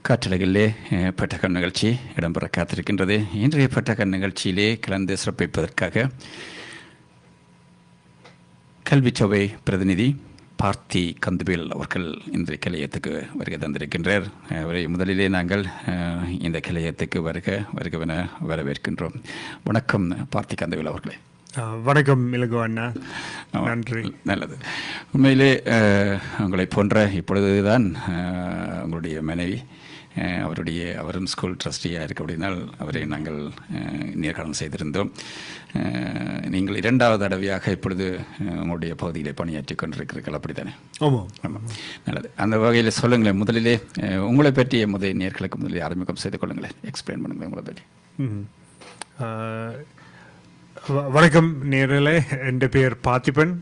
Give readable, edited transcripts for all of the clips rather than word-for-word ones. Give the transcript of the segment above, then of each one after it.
காற்றலைகளிலே பெட்டகன் நிகழ்ச்சி இடம்பெற காத்திருக்கின்றது. இன்றைய பெட்டகன் நிகழ்ச்சியிலே கலந்து சிறப்பிப்பதற்காக கல்விச்சபை பிரதிநிதி பார்த்தி கந்தவேல் அவர்கள் இன்றைய கலையத்துக்கு வருகை தந்திருக்கின்றார். அவரை முதலிலே நாங்கள் இந்த கலையத்துக்கு வருகவென வரவேற்கின்றோம். வணக்கம் பார்த்தி கந்தவேல் அவர்களே. வணக்கம் இலகு அண்ணா, நன்றி. நல்லது. உண்மையிலே உங்களை போன்ற இப்பொழுதுதான் உங்களுடைய மனைவி அவரும் ஸ்கூல் ட்ரஸ்டியாக இருக்க அப்படினால் அவரை நாங்கள் நேர்காணல் செய்திருந்தோம். நீங்கள் இரண்டாவது தடவையாக இப்பொழுது உங்களுடைய பகுதியில் பணியாற்றி கொண்டிருக்கிறீர்கள், அப்படித்தானே? ஆமாம். ஆமாம், நல்லது. அந்த வகையில் சொல்லுங்களேன், முதலிலே உங்களை பற்றிய நேர்களுக்கு முதலில் அறிமுகம் செய்து கொள்ளுங்களேன், எக்ஸ்பிளைன் பண்ணுங்களேன் உங்களை பற்றி. வணக்கம் நேர்களே, என் பேர் பார்த்திபன்.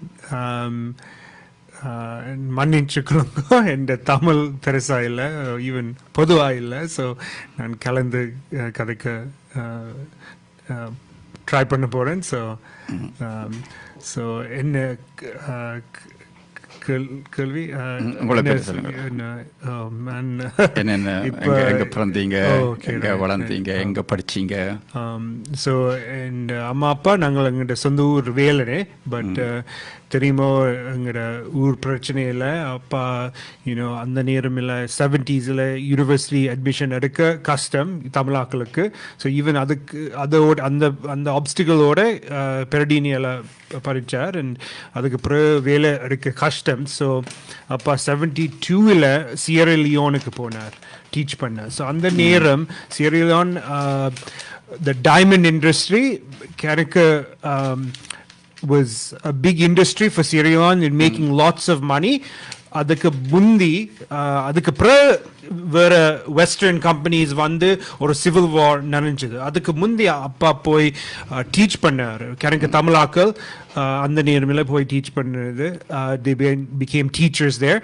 மன்னிச்சுக்கிறோங்க, என் தமிழ் பெருசாக இல்லை, ஈவன் பொதுவாக இல்லை. ஸோ நான் கலந்து கதைக்க ட்ரை பண்ண போகிறேன். ஸோ என்ன கேள்வி? பிறந்தீங்க, வளர்ந்தீங்க, எங்க படிச்சீங்க? ஸோ என் அம்மா அப்பா நாங்கள் எங்கள்கிட்ட சொந்த ஊர் வேலனே. பட் தெரியுமோ எங்களோட ஊர் பிரச்சனை இல்லை. அப்பா அந்த நேரம் இல்லை, 70s யூனிவர்சிட்டி அட்மிஷன் எடுக்க கஷ்டம் தமிழாக்களுக்கு. ஸோ ஈவன் அதோட அந்த ஆப்ஸ்டிக்கலோட பெரடீனியில் படித்தார். அண்ட் அதுக்கு பிறகு வேலை எடுக்க கஷ்டம். ஸோ அப்பா 72 சியரா லியோனுக்கு போனார் டீச் பண்ண. ஸோ அந்த நேரம் Sierra Leon the diamond industry was a big industry for Sierra Leone in making lots of money. அதுக்கு முந்தி அதுக்கு வேற வெஸ்டர்ன் கம்பெனிஸ் வந்து ஒரு சிவில் வார் நடந்துச்சு. அதுக்கு முந்தி அப்பா போய் டீச் பண்ணார். எனக்கு தமிழாக்கள் அந்த நேரமில் போய் டீச் பண்ணுறது. they became teachers there.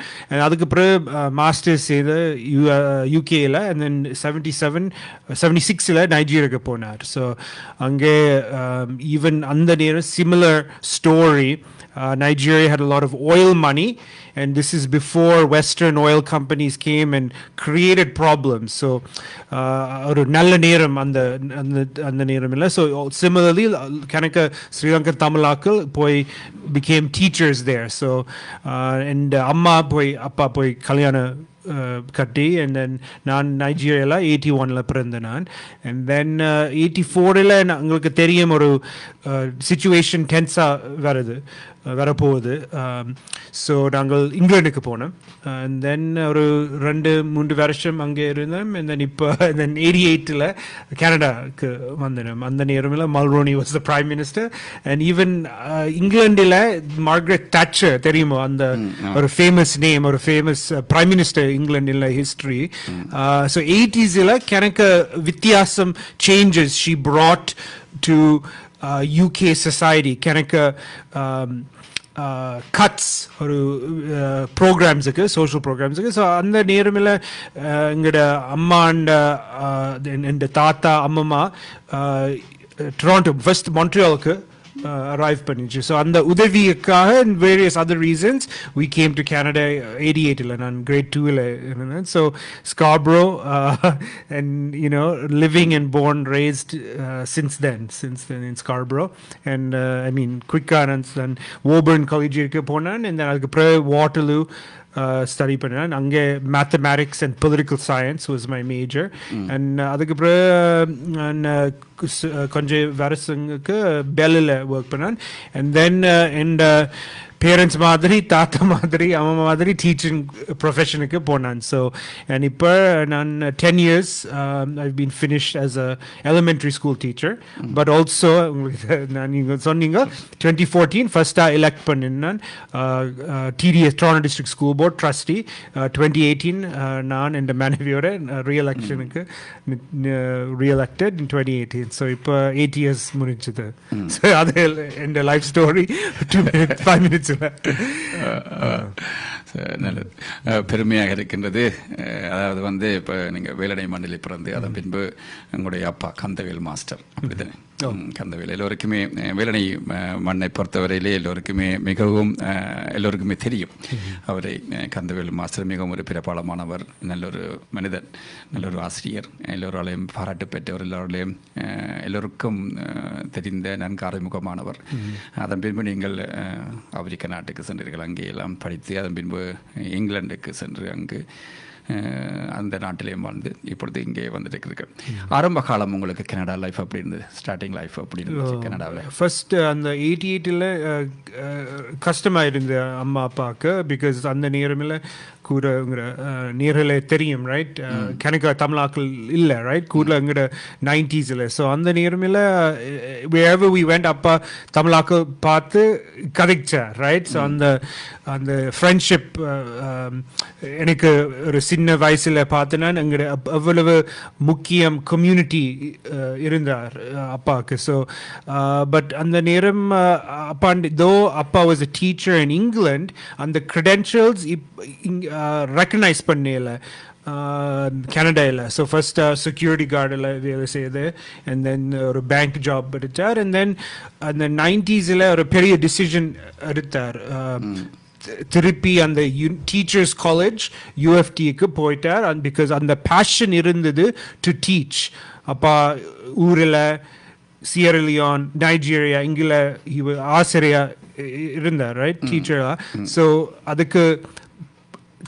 அதுக்கு பிறகு மாஸ்டர்ஸ் செய்து யூகேயில். and then 76 நைஜீரியாவுக்கு போனார். ஸோ அங்கே ஈவன் அந்த நேரம் similar story. Nigeria had a lot of oil money, and this is before Western oil companies came and created problems. So ஒரு நல்ல நேரம் அந்த நேரம் இல்லை. So similarly கணக்க ஸ்ரீலங்கா தமிழாக்கள் போய் became teachers there. So and அப்பா போய் கல்யாணம் கட்டி. and then நான் நைஜீரியாவில் 81 பிறந்த நான். and then 84 எங்களுக்கு தெரியும் ஒரு சிச்சுவேஷன் டென்ஸாக வரப்போகுது. ஸோ நாங்கள் இங்கிலாந்துக்கு போனோம். and then ஒரு 2-3 வருஷம் அங்கே இருந்தோம். and then இப்போ 88 கனடாவுக்கு வந்தோம். அந்த நேரமில் Mulroney was the prime minister. and even இங்கிலாண்டில் மார்கரெட் தாட்சர் தெரியுமோ, அந்த ஒரு ஃபேமஸ் நேம், ஒரு ஃபேமஸ் பிரைம் மினிஸ்டர் இங்கிலாண்டில் ஹிஸ்டரி. ஸோ 80s கணக்கு வித்தியாசம் changes she brought to UK society. கணக்கு கட்ஸ் ஒரு ப்ரோக்ராம்ஸுக்கு, சோஷியல் ப்ரோக்ராம்ஸுக்கு. ஸோ அந்த நேரமில் எங்களோட என் தாத்தா அம்மம்மா டொராண்டோ ஃபர்ஸ்ட் மான்ட்ரியாலுக்கு arrive பண்ணிச்சு. ஸோ அந்த உதவிக்காக and various other reasons we came to Canada 88 நான் grade 2 இருந்தேன். So Scarborough and living and born raised since then in Scarborough. and I mean quicker and Woburn College போனேன். and then அதுக்கு பிறகு Waterloo study பண்ணேன். அங்கே mathematics and political science was my major. And அதுக்கு பிறகு கொஞ்சம் வருஷங்களுக்கு பெல்லில் ஒர்க் பண்ணேன். அண்ட் தென் என் பேரண்ட்ஸ் மாதிரி, தாத்தா மாதிரி, அம்மா மாதிரி டீச்சிங் ப்ரொஃபஷனுக்கு போனான். ஸோ அண்ட் இப்போ நான் 10 years I've been finished as a elementary school teacher. but also நீங்கள் சொன்னீங்க 2014 ஃபர்ஸ்ட்டாக எலெக்ட் பண்ணினான் TDS Toronto District School Board Trustee. 2018 நான் என் மனைவியோட ரீஎலெக்ஷனுக்கு ரீஎலெக்டட் in 2018. ஸோ இப்போ 8 years முடிஞ்சது. ஸோ அது என் லைஃப் ஸ்டோரி 5 minutes. நல்லது, பெருமையாக இருக்கின்றது. அதாவது இப்போ நீங்கள் வேலடை மண்ணில் பிறந்து அதன் பின்பு உங்களுடைய அப்பா கந்தவேல் மாஸ்டர், அப்படித்தானே? கந்தவேல் எல்லோருக்குமே வேலனை மண்ணை பொறுத்தவரையிலே எல்லோருக்குமே தெரியும் அவரை. கந்தவேல் மாஸ்டர் மிகவும் ஒரு பிரபலமானவர், நல்லொரு மனிதன், நல்லொரு ஆசிரியர், எல்லோராலையும் பாராட்டு பெற்றவர், எல்லோருக்கும் தெரிந்த நன்கு அறிமுகமானவர். அதன் பின்பு நீங்கள் ஆப்பிரிக்க நாட்டுக்கு சென்றீர்கள், அங்கே எல்லாம் படித்து அதன் பின்பு இங்கிலாந்துக்கு சென்று அங்கு அந்த நாட்டிலேயும் வாழ்ந்து இப்பொழுது இங்கே வந்துட்டு ஆரம்ப காலம் உங்களுக்கு கனடா லைஃப் அப்படி இருந்தது, ஸ்டார்டிங் லைஃப் அப்படி இருந்தது கனடாவில்? ஃபர்ஸ்ட் அந்த 88ல் கஷ்டமாக இருந்தது அம்மா அப்பாவுக்கு. பிகாஸ் அந்த நேரமில் கூடங்கிற நேரில் தெரியும், ரைட்? கணக்கு தமிழாக்கள் இல்லை, ரைட்? கூடங்கிற 90s. ஸோ அந்த நேரமில் wherever we went அப்பா தமிழாக்கள் பார்த்து கதைச்சார், ரைட்? ஸோ அந்த ஃப்ரெண்ட்ஷிப் எனக்கு ஒரு சின்ன வயசில் பார்த்தேன்னா எங்கிட்ட அவ்வளவு முக்கியம் கம்யூனிட்டி இருந்தார் அப்பாவுக்கு. ஸோ பட் அந்த நேரம் அப்பா was a teacher in England, அந்த கிரெடென்ஷியல்ஸ் ரெக்கக்னைஸ் பண்ணல கனடாவில். ஸோ ஃபர்ஸ்ட் செக்யூரிட்டி கார்டில் வேலை செய்யுது, அண்ட் தென் ஒரு பேங்க் ஜாப் எடுத்தார், அண்ட் தென் அந்த 90s ஒரு பெரிய டிசிஷன் எடுத்தார். திருப்பி அந்த டீச்சர்ஸ் காலேஜ் யூஎஃப்டிக்கு போயிட்டார். பிகாஸ் அந்த பேஷன் இருந்தது டு டீச். அப்பா ஊரில் சியரலியான், நைஜீரியா, இங்கில ஆசிரியர் இருந்தார், ரைட்? டீச்சரா. ஸோ அதுக்கு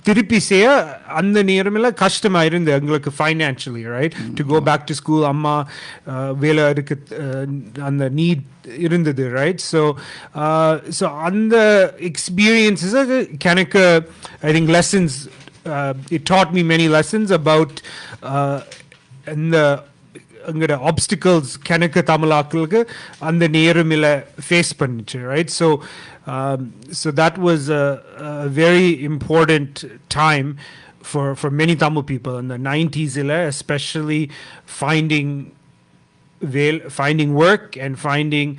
திருப்பி செய்ய அந்த நேரமில் கஷ்டமாக இருந்தது எங்களுக்கு financially, right? To go back to school. அம்மா வேலை இருக்கு, அந்த நீட் இருந்தது, ரைட்? ஸோ அந்த எக்ஸ்பீரியன்ஸஸ் எனக்கு I think lessons, it dot me many lessons about இந்த அங்கே ஆப்ஸ்டிக்கல்ஸ் கணக்கு தமிழாக்களுக்கு அந்த நேரமில் ஃபேஸ் பண்ணிச்சு, right? So that was a very important time for many Tamil people in the 90s, especially finding work and finding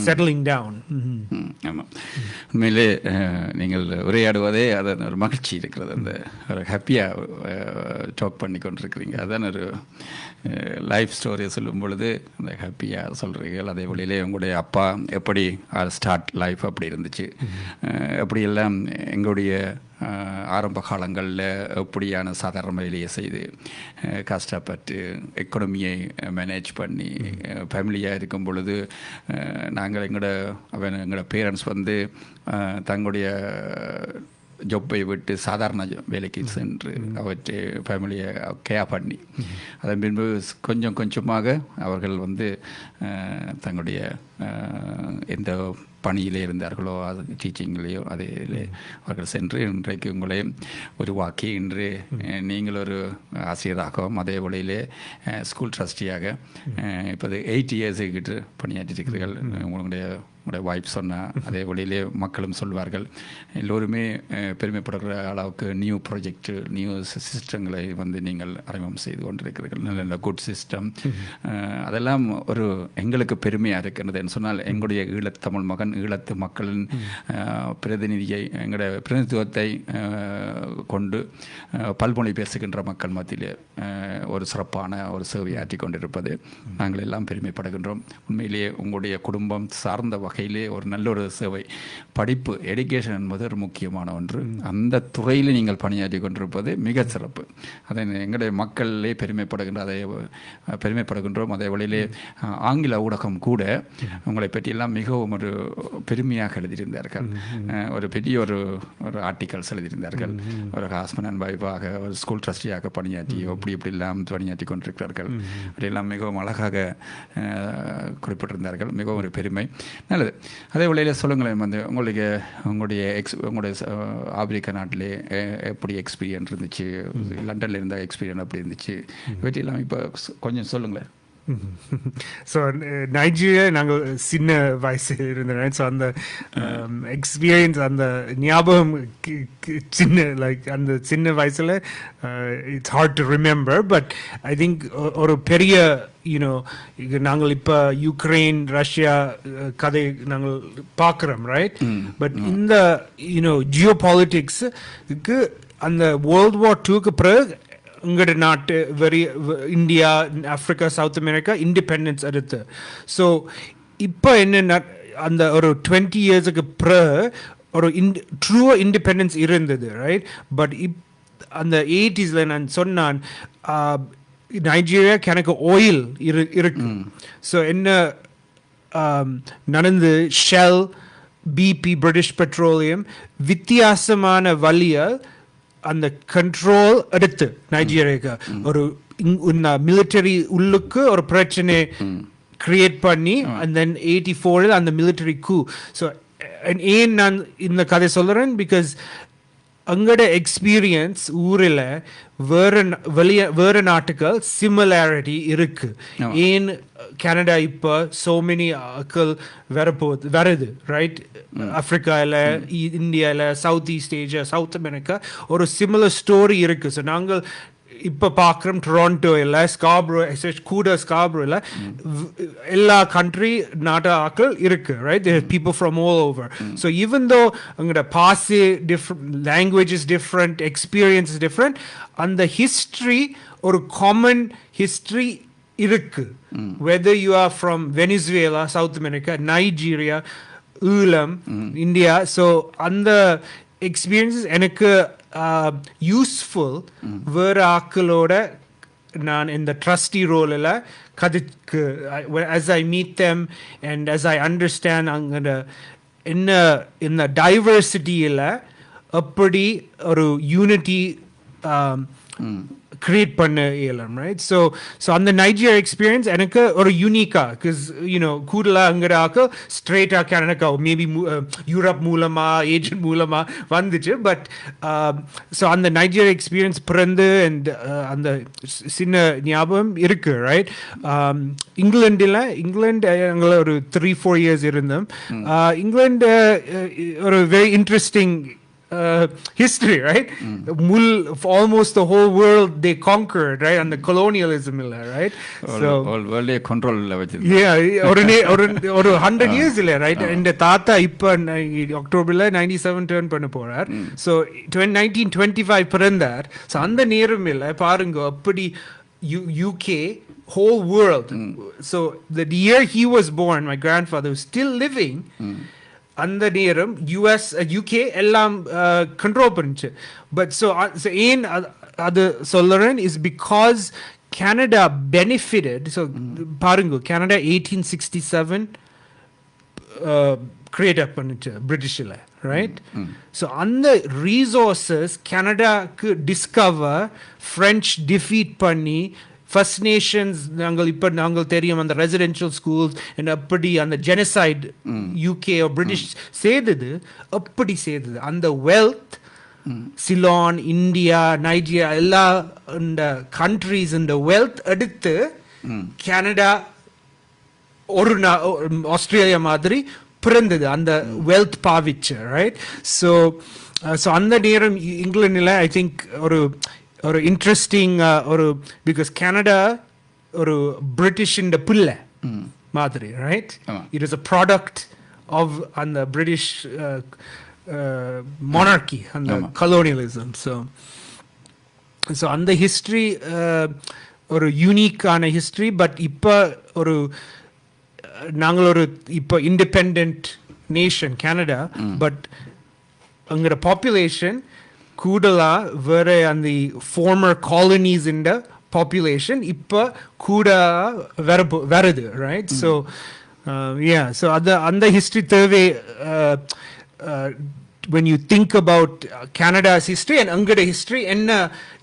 settling down. ஆமாம், உண்மையிலே நீங்கள் உரையாடுவதே அதன் ஒரு மகிழ்ச்சி இருக்கிறது, அந்த ஒரு ஹாப்பியாக டாக் பண்ணி கொண்டிருக்கிறீங்க. அதான் ஒரு லைஃப் ஸ்டோரியை சொல்லும் பொழுது அந்த ஹாப்பியாக சொல்கிறீர்கள். அதே வழியிலே உங்களுடைய அப்பா எப்படி ஸ்டார்ட் லைஃப் அப்படி இருந்துச்சு, எப்படியெல்லாம் எங்களுடைய ஆரம்ப காலங்களில் எப்படியான சாதாரண வேலையை செய்து கஷ்டப்பட்டு எக்கனாமியை மேனேஜ் பண்ணி ஃபேமிலியாக இருக்கும் பொழுது நாங்கள் எங்களோட பேரண்ட்ஸ் வந்து தங்களுடைய ஜொப்பை விட்டு சாதாரண வேலைக்கு சென்று அவற்றை ஃபேமிலியை கேர் பண்ணி அதன் பின்பு கொஞ்சம் கொஞ்சமாக அவர்கள் வந்து தங்களுடைய எந்த பணியிலே இருந்தார்களோ அது டீச்சிங்லேயோ அதில் அவர்கள் சென்று இன்றைக்கு உங்களை உருவாக்கி இன்று நீங்கள் ஒரு ஆசிரியராகவும் அதே வழியிலே ஸ்கூல் ட்ரஸ்டியாக இப்போது 8 years கிட்ட பணியாற்றிருக்கிறீர்கள். உங்களுடைய வாய்ப்பு சொன்னால் அதே வழியிலே மக்களும் சொல்வார்கள், எல்லோருமே பெருமைப்படுகிற அளவுக்கு நியூ ப்ராஜெக்ட், நியூ சிஸ்டங்களை வந்து நீங்கள் அறிமுகம் செய்து கொண்டிருக்கிறீர்கள். நல்ல குட் சிஸ்டம், அதெல்லாம் ஒரு எங்களுக்கு பெருமையாக இருக்கிறதுன்னு சொன்னால் எங்களுடைய ஈழத்தமிழ் மகன் ஈழத்து மக்களின் பிரதிநிதியை எங்களுடைய பிரதிநிதித்துவத்தை கொண்டு பல்மொழி பேசுகின்ற மக்கள் மத்தியிலே ஒரு சிறப்பான ஒரு சேவையாற்றி கொண்டிருப்பது நாங்கள் எல்லாம் பெருமைப்படுகின்றோம். உண்மையிலேயே உங்களுடைய குடும்பம் சார்ந்த வகையிலே ஒரு நல்ல ஒரு சேவை, படிப்பு, எடுகேஷன் என்பது ஒரு முக்கியமான ஒன்று. அந்த துறையில் நீங்கள் பணியாற்றி கொண்டிருப்பது மிக சிறப்பு. அதை எங்களுடைய மக்களிலே பெருமைப்படுகின்றோம். அதே வழியிலே ஆங்கில ஊடகம் கூட உங்களை பற்றியெல்லாம் மிகவும் ஒரு பெருமையாக எழுதியிருந்தார்கள். ஒரு பெரிய ஒரு ஆர்டிக்கல்ஸ் எழுதியிருந்தார்கள். ஒரு ஹஸ்பண்ட் அண்ட் வைஃபாக ஒரு ஸ்கூல் ட்ரஸ்டியாக பணியாற்றி இப்படிலாம் பணியாற்றி கொண்டிருக்கிறார்கள். அப்படியெல்லாம் மிகவும் அழகாக குறிப்பிட்டிருந்தார்கள். மிகவும் ஒரு பெருமை. நல்லது. அதே வழியில் சொல்லுங்களேன், வந்து உங்களுடைய ஆப்பிரிக்கா நாட்டிலே எப்படி எக்ஸ்பீரியன்ஸ் இருந்துச்சு, லண்டனில் இருந்த எக்ஸ்பீரியன்ஸ் அப்படி இருந்துச்சு, இவற்றெல்லாம் இப்போ கொஞ்சம் சொல்லுங்களேன். ஸோ நைஜீரியா நாங்கள் சின்ன வயசில் இருந்தேன். ஸோ அந்த எக்ஸ்பீரியன்ஸ், அந்த ஞாபகம் சின்ன அந்த சின்ன வயசில் it's hard to remember. But I think ஒரு பெரிய நாங்கள் இப்போ யுக்ரைன் ரஷ்யா கதை நாங்கள் பார்க்குறோம், ரைட்? பட் இந்த ஜியோ பாலிட்டிக்ஸுக்கு அந்த World War II பிறகு எங்கட நாட்டு India, Africa, south America independence எடுத்து. ஸோ இப்போ என்ன அந்த ஒரு 20 இயர்ஸுக்கு ஒரு ட்ரூ இண்டிபெண்டன்ஸ் இருந்தது, ரைட்? பட் அந்த 80s நான் சொன்னான் நைஜீரியா எனக்கு ஆயில் இருக்கு. ஸோ என்ன நடந்து ஷெல், பிபி, பிரிட்டிஷ் பெட்ரோலியம் வித்தியாசமான வழியால் அந்த கண்ட்ரோல் எடுத்து நைஜீரியாவுக்கு ஒரு மிலிட்டரி உள்ளுக்கு ஒரு பிரச்சனை கிரியேட் பண்ணி அண்ட் தென் 84 அந்த மிலிட்டரி கூ. ஸோ ஏன் நான் இந்த கதை சொல்கிறேன், பிகாஸ் அங்கட எக்ஸ்பீரியன்ஸ் ஊரில் வேறு நாட்டுகள் சிமிலாரிட்டி இருக்கு. ஏன் கனடா இப்போ so many ஆக்கள் வருது, ரைட்? ஆப்பிரிக்காவில், இந்தியாவில், south east Asia, south America ஒரு சிமிலர் ஸ்டோரி இருக்கு. ஸோ நாங்கள் இப்போ பார்க்குறோம் டொராண்டோ இல்லை, ஸ்காப்ரோவில் எல்லா கண்ட்ரி நாட்டு ஆக்கள் இருக்கு, right? People from all over. So even though அங்கோட பாசி different, languages different, experience different, அந்த ஹிஸ்ட்ரி ஒரு காமன் ஹிஸ்ட்ரி இருக்கு. Whether you are from Venezuela, South America, Nigeria, Eelam, India. So அந்த எக்ஸ்பீரியன்ஸஸ் எனக்கு யூஸ்ஃபுல். வேறு ஆக்களோட நான் இந்த ட்ரஸ்டி ரோலில் கதைக்கு as I meet them and as I understand அங்கே என்ன இந்த டைவர்சிட்டியில் எப்படி ஒரு யூனிட்டி கிரியேட் பண்ண இயலும், ரைட்? ஸோ அந்த நைஜீரியா எக்ஸ்பீரியன்ஸ் எனக்கு ஒரு யூனிக்காக, பிகாஸ் கூடுதலாக அங்கடாக்க ஸ்ட்ரெயிட்டாக கனடா மேபி யூரோப் மூலமாக, ஏஜென்ட் மூலமாக வந்துச்சு. பட் ஸோ அந்த நைஜீரியா எக்ஸ்பீரியன்ஸ் பிறந்து அண்ட் அந்த சின்ன ஞாபகம் இருக்கு, ரைட்? இங்கிலாந்து எங்களை ஒரு 3-4 இயர்ஸ் இருந்தோம். இங்கிலாந்து ஒரு very interesting history, right? Almost the whole world they conquered, right? And the colonialism, right? So all world control level. Yeah, ஒரு 100 years இல்ல, right? இந்த தாத்தா இப்ப அக்டோபர்ல 97 டர்ன் பண்ண போறார். So 1925 பிறந்தார். So அந்த நேரம் இல்ல பாருங்க, அப்படி UK whole world. So the year he was born, my grandfather was still living. அந்த நேரம் US UK எல்லாம் கண்ட்ரோல் பண்ணிச்சு. பட் ஸோ ஏன் அது சொல்லுறேன் is because Canada benefited. So பாருங்க, கனடா 1867 கிரியேட் அப் பண்ணிச்சு பிரிட்டிஷில், ரைட்? ஸோ அந்த ரீசோர்ஸஸ் கனடாக்கு டிஸ்கவர், ஃப்ரெஞ்ச் டிஃபீட் பண்ணி, ஃபர்ஸ்ட் நேஷன்ஸ் நாங்கள் தெரியும் அந்த ரெசிடென்ஷியல் ஸ்கூல்ஸ் அப்படி அந்த ஜெனசைட் யூகே பிரிட்டிஷ் செய்தது, அப்படி செய்தது. அந்த வெல்த் சிலோன், இந்தியா, நைஜீரியா எல்லா இந்த கண்ட்ரிஸ் இந்த வெல்த் எடுத்து கனடா ஒரு ஆஸ்திரேலியா மாதிரி பிறந்தது, அந்த வெல்த் பாவிச்சு, ரைட்? ஸோ அந்த நேரம் இங்கிலாந்தில் ஐ திங்க் ஒரு இன்ட்ரெஸ்டிங் ஒரு பிகாஸ் கனடா ஒரு பிரிட்டிஷ் இந்த பிள்ளை மாதிரி, right? It is a product of அந்த பிரிட்டிஷ் மானார்கி, அந்த கலோனியலிசம். ஸோ அந்த ஹிஸ்ட்ரி ஒரு யூனிக்கான ஹிஸ்ட்ரி. பட் இப்போ நாங்கள் இப்போ இண்டிபெண்ட் நேஷன் கனடா, பட் அங்கிற பாப்புலேஷன் கூடலா வேற அந்த ஃபார்மர் காலனிஸ் இந்த பாப்புலேஷன் இப்போ கூட வருது, ரைட்? ஸோ ஸோ அந்த ஹிஸ்ட்ரி தேவை. when you think about Canada's history and angada history, என்ன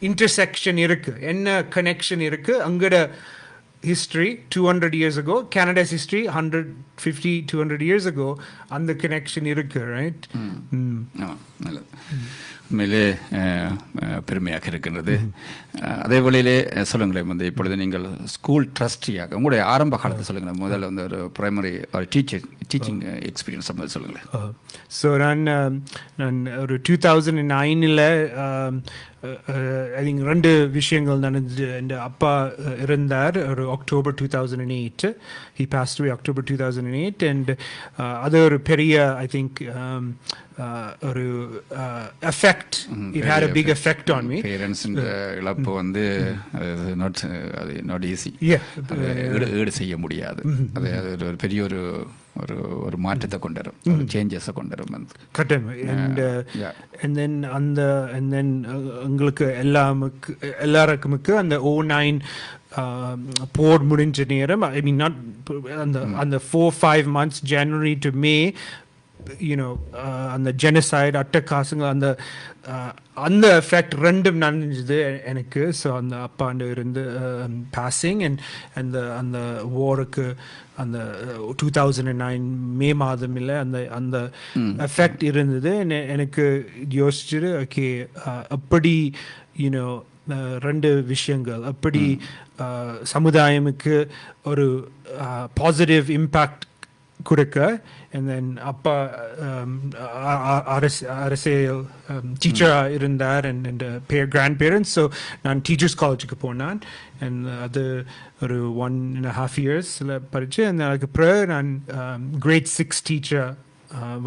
intersection இருக்கு, என்ன connection இருக்கு, angada history 200 years ago, Canada's history 150-200 years ago, அந்த connection இருக்கு, right? நல்லது. உண்மையிலே பெருமையாக இருக்கின்றது. அதே வழியிலே சொல்லுங்களேன், இப்பொழுது நீங்கள் ஸ்கூல் ட்ரஸ்டியாக உங்களுடைய ஆரம்ப காலத்தை சொல்லுங்களேன். முதல்ல ஒரு பிரைமரி ஒரு டீச்சிங் எக்ஸ்பீரியன்ஸ் சம்பந்தம் சொல்லுங்களேன். ஸோ நான் ஒரு 2009 ஐ திங்க் 2 விஷயங்கள் நடந்தது. என் அப்பா இருந்தார் ஒரு October 2008. He passed away October 2008 and அது ஒரு பெரிய ஐ திங்க் ஒரு effect. It had a big effect on me. Parents இழப்பு வந்து not easy. ஈடு செய்ய முடியாது. அது ஒரு பெரிய ஒரு மாற்றத்தை கொண்டு வரும், சேஞ்சஸை கொண்டு வரும். and then உங்களுக்கு எல்லாருக்குமுக்கு அந்த 09 போர் முடிஞ்ச நேரம், ஐ மீன் நாட் அந்த 4-5 months January to May, அந்த ஜெனசைட் அட்டகாசுங்க அந்த எஃபெக்ட் ரெண்டும் நடந்துது எனக்கு. ஸோ அந்த அப்பாண்டு இருந்து பாசிங் அண்ட் அந்த வாருக்கு அந்த 2009 மே மாதம் இல்லை அந்த எஃபெக்ட் இருந்தது. எனக்கு யோசிச்சுட்டு ஓகே அப்படி ரெண்டு விஷயங்கள் அப்படி சமுதாயமுக்கு ஒரு பாசிட்டிவ் இம்பேக்ட் கொடுக்க. And then அப்பா அரசியல் டீச்சராக இருந்தார் and grandparents. ஸோ நான் டீச்சர்ஸ் காலேஜுக்கு போனேன் and அது ஒரு 1.5 years படிச்சு. and அதுக்கப்புறம் நான் grade 6 டீச்சர்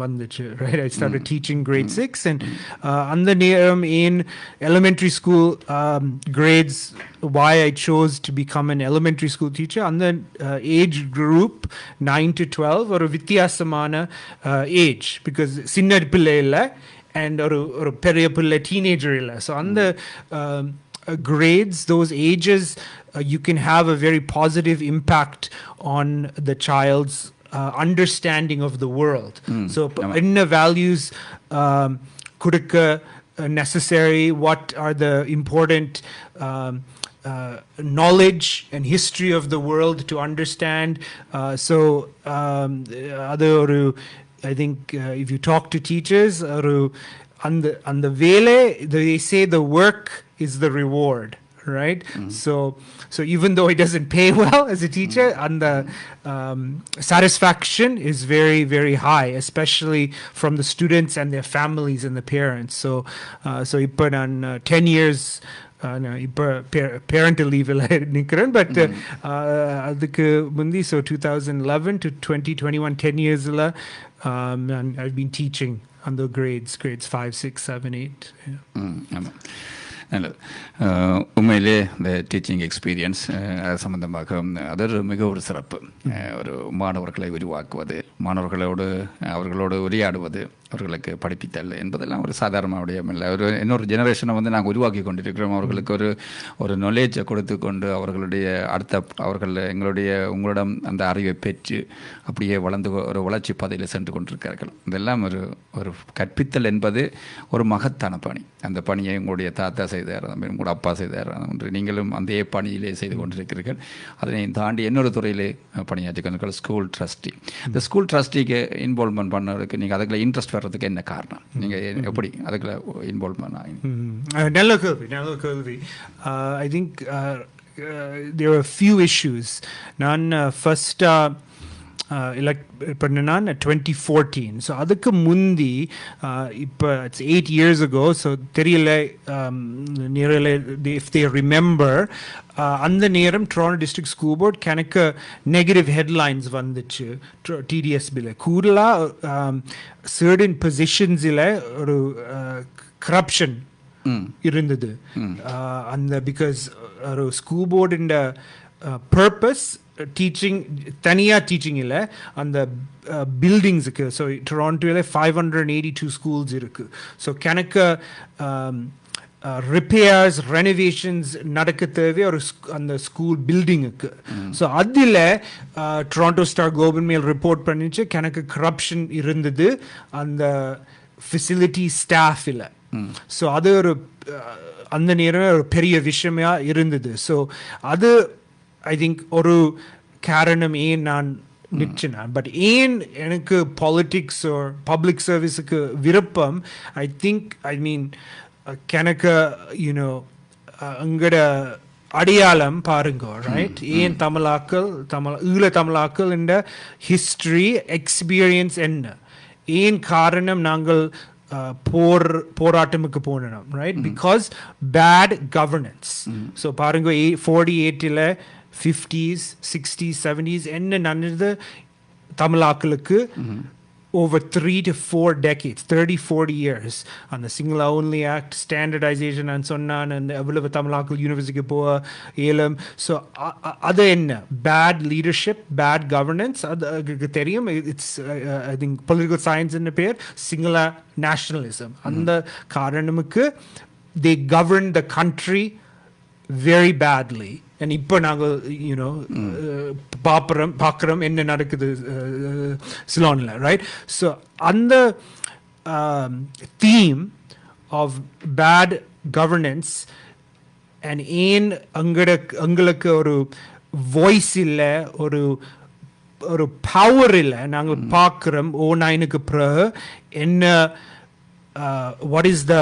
வந்துச்சு. Right, I started teaching grade 6 and அந்த நேரம் in elementary school grades, why I chose to become an elementary school teacher, அந்த age group 9 to 12 ஒரு வித்தியாசமான age, because சின்ன பிள்ளை இல்லை and ஒரு பெரிய பிள்ளை teenager இல்லை. So அந்த grades, those ages, you can have a very positive impact on the child's understanding of the world. So inner values kudukka necessary, what are the important knowledge and history of the world to understand. So I think if you talk to teachers and the vele, they say the work is the reward, right? So even though it doesn't pay well as a teacher, and the satisfaction is very, very high, especially from the students and their families and the parents. So இப்ப நான் 10 years இப்போ parental leave நிற்கிறேன். But அதுக்கு முந்தி so 2011 to 2021 10 yearsல I've been teaching on the grades 5, 6, 7, 8. ஆமாம், நல்லது. உண்மையிலே இந்த டீச்சிங் எக்ஸ்பீரியன்ஸ் சம்பந்தமாக அது மிக ஒரு சிறப்பு. ஒரு மாணவர்களை உருவாக்குவது, அவர்களோடு உரையாடுவது, அவர்களுக்கு படிப்பித்தல் என்பதெல்லாம் ஒரு சாதாரண விடயமில்லை. இன்னொரு ஜெனரேஷனை நாங்கள் உருவாக்கி கொண்டிருக்கிறோம். அவர்களுக்கு ஒரு நாலேஜை கொடுத்து கொண்டு உங்களிடம் அந்த அறிவை பெற்று அப்படியே வளர்ந்து ஒரு வளர்ச்சி பாதையில் சென்று கொண்டிருக்கிறார்கள். இதெல்லாம் ஒரு கற்பித்தல் என்பது ஒரு மகத்தான பணி. அந்த பணியை உங்களுடைய தாத்தா செய்தார், உங்களோட அப்பா செய்தார் என்று நீங்களும் அந்த பணியிலே செய்து கொண்டிருக்கிறீர்கள். அதனை தாண்டி இன்னொரு துறையிலே பணியாற்றிக்கிறீர்கள், ஸ்கூல் ட்ரஸ்டி. இந்த ஸ்கூல் ட்ரஸ்டிக்கு இன்வால்வ்மெண்ட் பண்ணதுக்கு நீங்கள் அதுக்குள்ள இன்ட்ரெஸ்ட் வர்றதுக்கு என்ன காரணம்? நீங்கள் எப்படி அதுக்குள்ள இன்வால்வ்மெண்ட் ஆகி? நல்ல கேள்வி. I think there are a few issues. நான் ஃபர்ஸ்ட்டாக elect பண்ணேன் 2014. ஸோ அதுக்கு முந்தி இப்போ இட்ஸ் 8 years ago. ஸோ தெரியல நேரில் if they remember, அந்த நேரம் டொரண்டோ டிஸ்ட்ரிக்ட் ஸ்கூல் போர்ட் கணக்கு நெகட்டிவ் ஹெட்லைன்ஸ் வந்துச்சு டிடிஎஸ்பியில். கூடுதலாக சர்டன் பொசிஷன்ஸில் ஒரு கரப்ஷன் இருந்தது. அந்த பிகாஸ் ஒரு ஸ்கூல் போர்டின் பர்பஸ் டீச்சிங் தனியாக டீச்சிங் இல்லை, அந்த பில்டிங்ஸுக்கு. ஸோ டொராண்டோவில் 582 schools இருக்குது. ஸோ கணக்கு ரிப்பேர்ஸ் ரெனோவேஷன்ஸ் நடக்க தேவை ஒரு அந்த ஸ்கூல் பில்டிங்குக்கு. ஸோ அதில் Toronto star global mail report பண்ணிச்சு கணக்கு கரப்ஷன் இருந்தது அந்த ஃபெசிலிட்டி ஸ்டாஃபில். ஸோ அது அந்த நேரம் ஒரு பெரிய விஷயமா இருந்தது. ஸோ அது ஐ திங்க் ஒரு காரணம் ஏன் நான் நிச்சயம். பட் ஏன் எனக்கு பாலிட்டிக்ஸ் ஒரு பப்ளிக் சர்வீஸுக்கு விருப்பம், ஐ திங்க் ஐ மீன் கணக்கு அங்கட அடையாளம் பாருங்க, right? ஏன் ஈழ தமிழாக்கள் இந்த ஹிஸ்டரி எக்ஸ்பீரியன்ஸ் என்ன, ஏன் காரணம் நாங்கள் போராட்டமுக்கு போனோம், right? Because bad governance. So பாருங்க 48ல 50s 60s 70s என்ன நடந்தது தமிழாக்களுக்கு over 3 to 4 decades, 30-40 years. On the Single Only Act, standardization and so on, and available Tamilakal University Poa, Elam. So, other in bad leadership, bad governance, it's, I think, political science in the pair, singular nationalism. And the Karanamukku, they govern the country very badly. And இப்போ நாங்கள் பார்க்குறோம் என்ன நடக்குது சிலோனில், right? So அந்த theme of bad governance and ஏன் எங்களுக்கு ஒரு வாய்ஸ் இல்லை, ஒரு பவர் இல்லை, நாங்கள் பார்க்குறோம் 09க்கு பிறகு என்ன, வாட் இஸ் த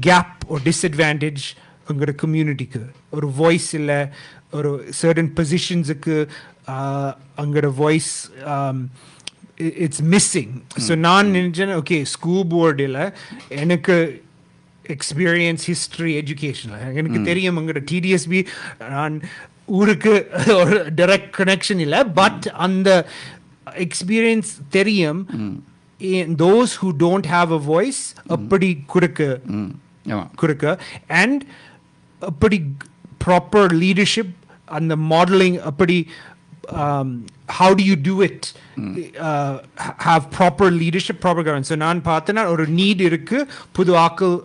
கேப் ஒரு டிஸ்அட்வான்டேஜ் உங்களோட கம்யூனிட்டிக்கு, ஒரு வாய்ஸ் இல்லை, ஒரு சர்டன் பொசிஷன்ஸுக்கு அங்களோட வாய்ஸ் இட்ஸ் மிஸ்ஸிங். ஸோ நான் நினைச்சேன், ஓகே ஸ்கூல் போர்டில் எனக்கு எக்ஸ்பீரியன்ஸ் ஹிஸ்ட்ரி எஜுகேஷனில் எனக்கு தெரியும், உங்களோட டிடிஎஸ்பி நான் ஊருக்கு ஒரு டைரக்ட் கனெக்ஷன் இல்லை, பட் அந்த எக்ஸ்பீரியன்ஸ் தெரியும். those who don't have a voice அப்படி கொடுக்க and அப்படி proper leadership and the modeling அப்படி how do you do it, have proper leadership, proper governance. So நான் பார்த்தேன்னா ஒரு நீட் இருக்கு, புது ஆக்கள்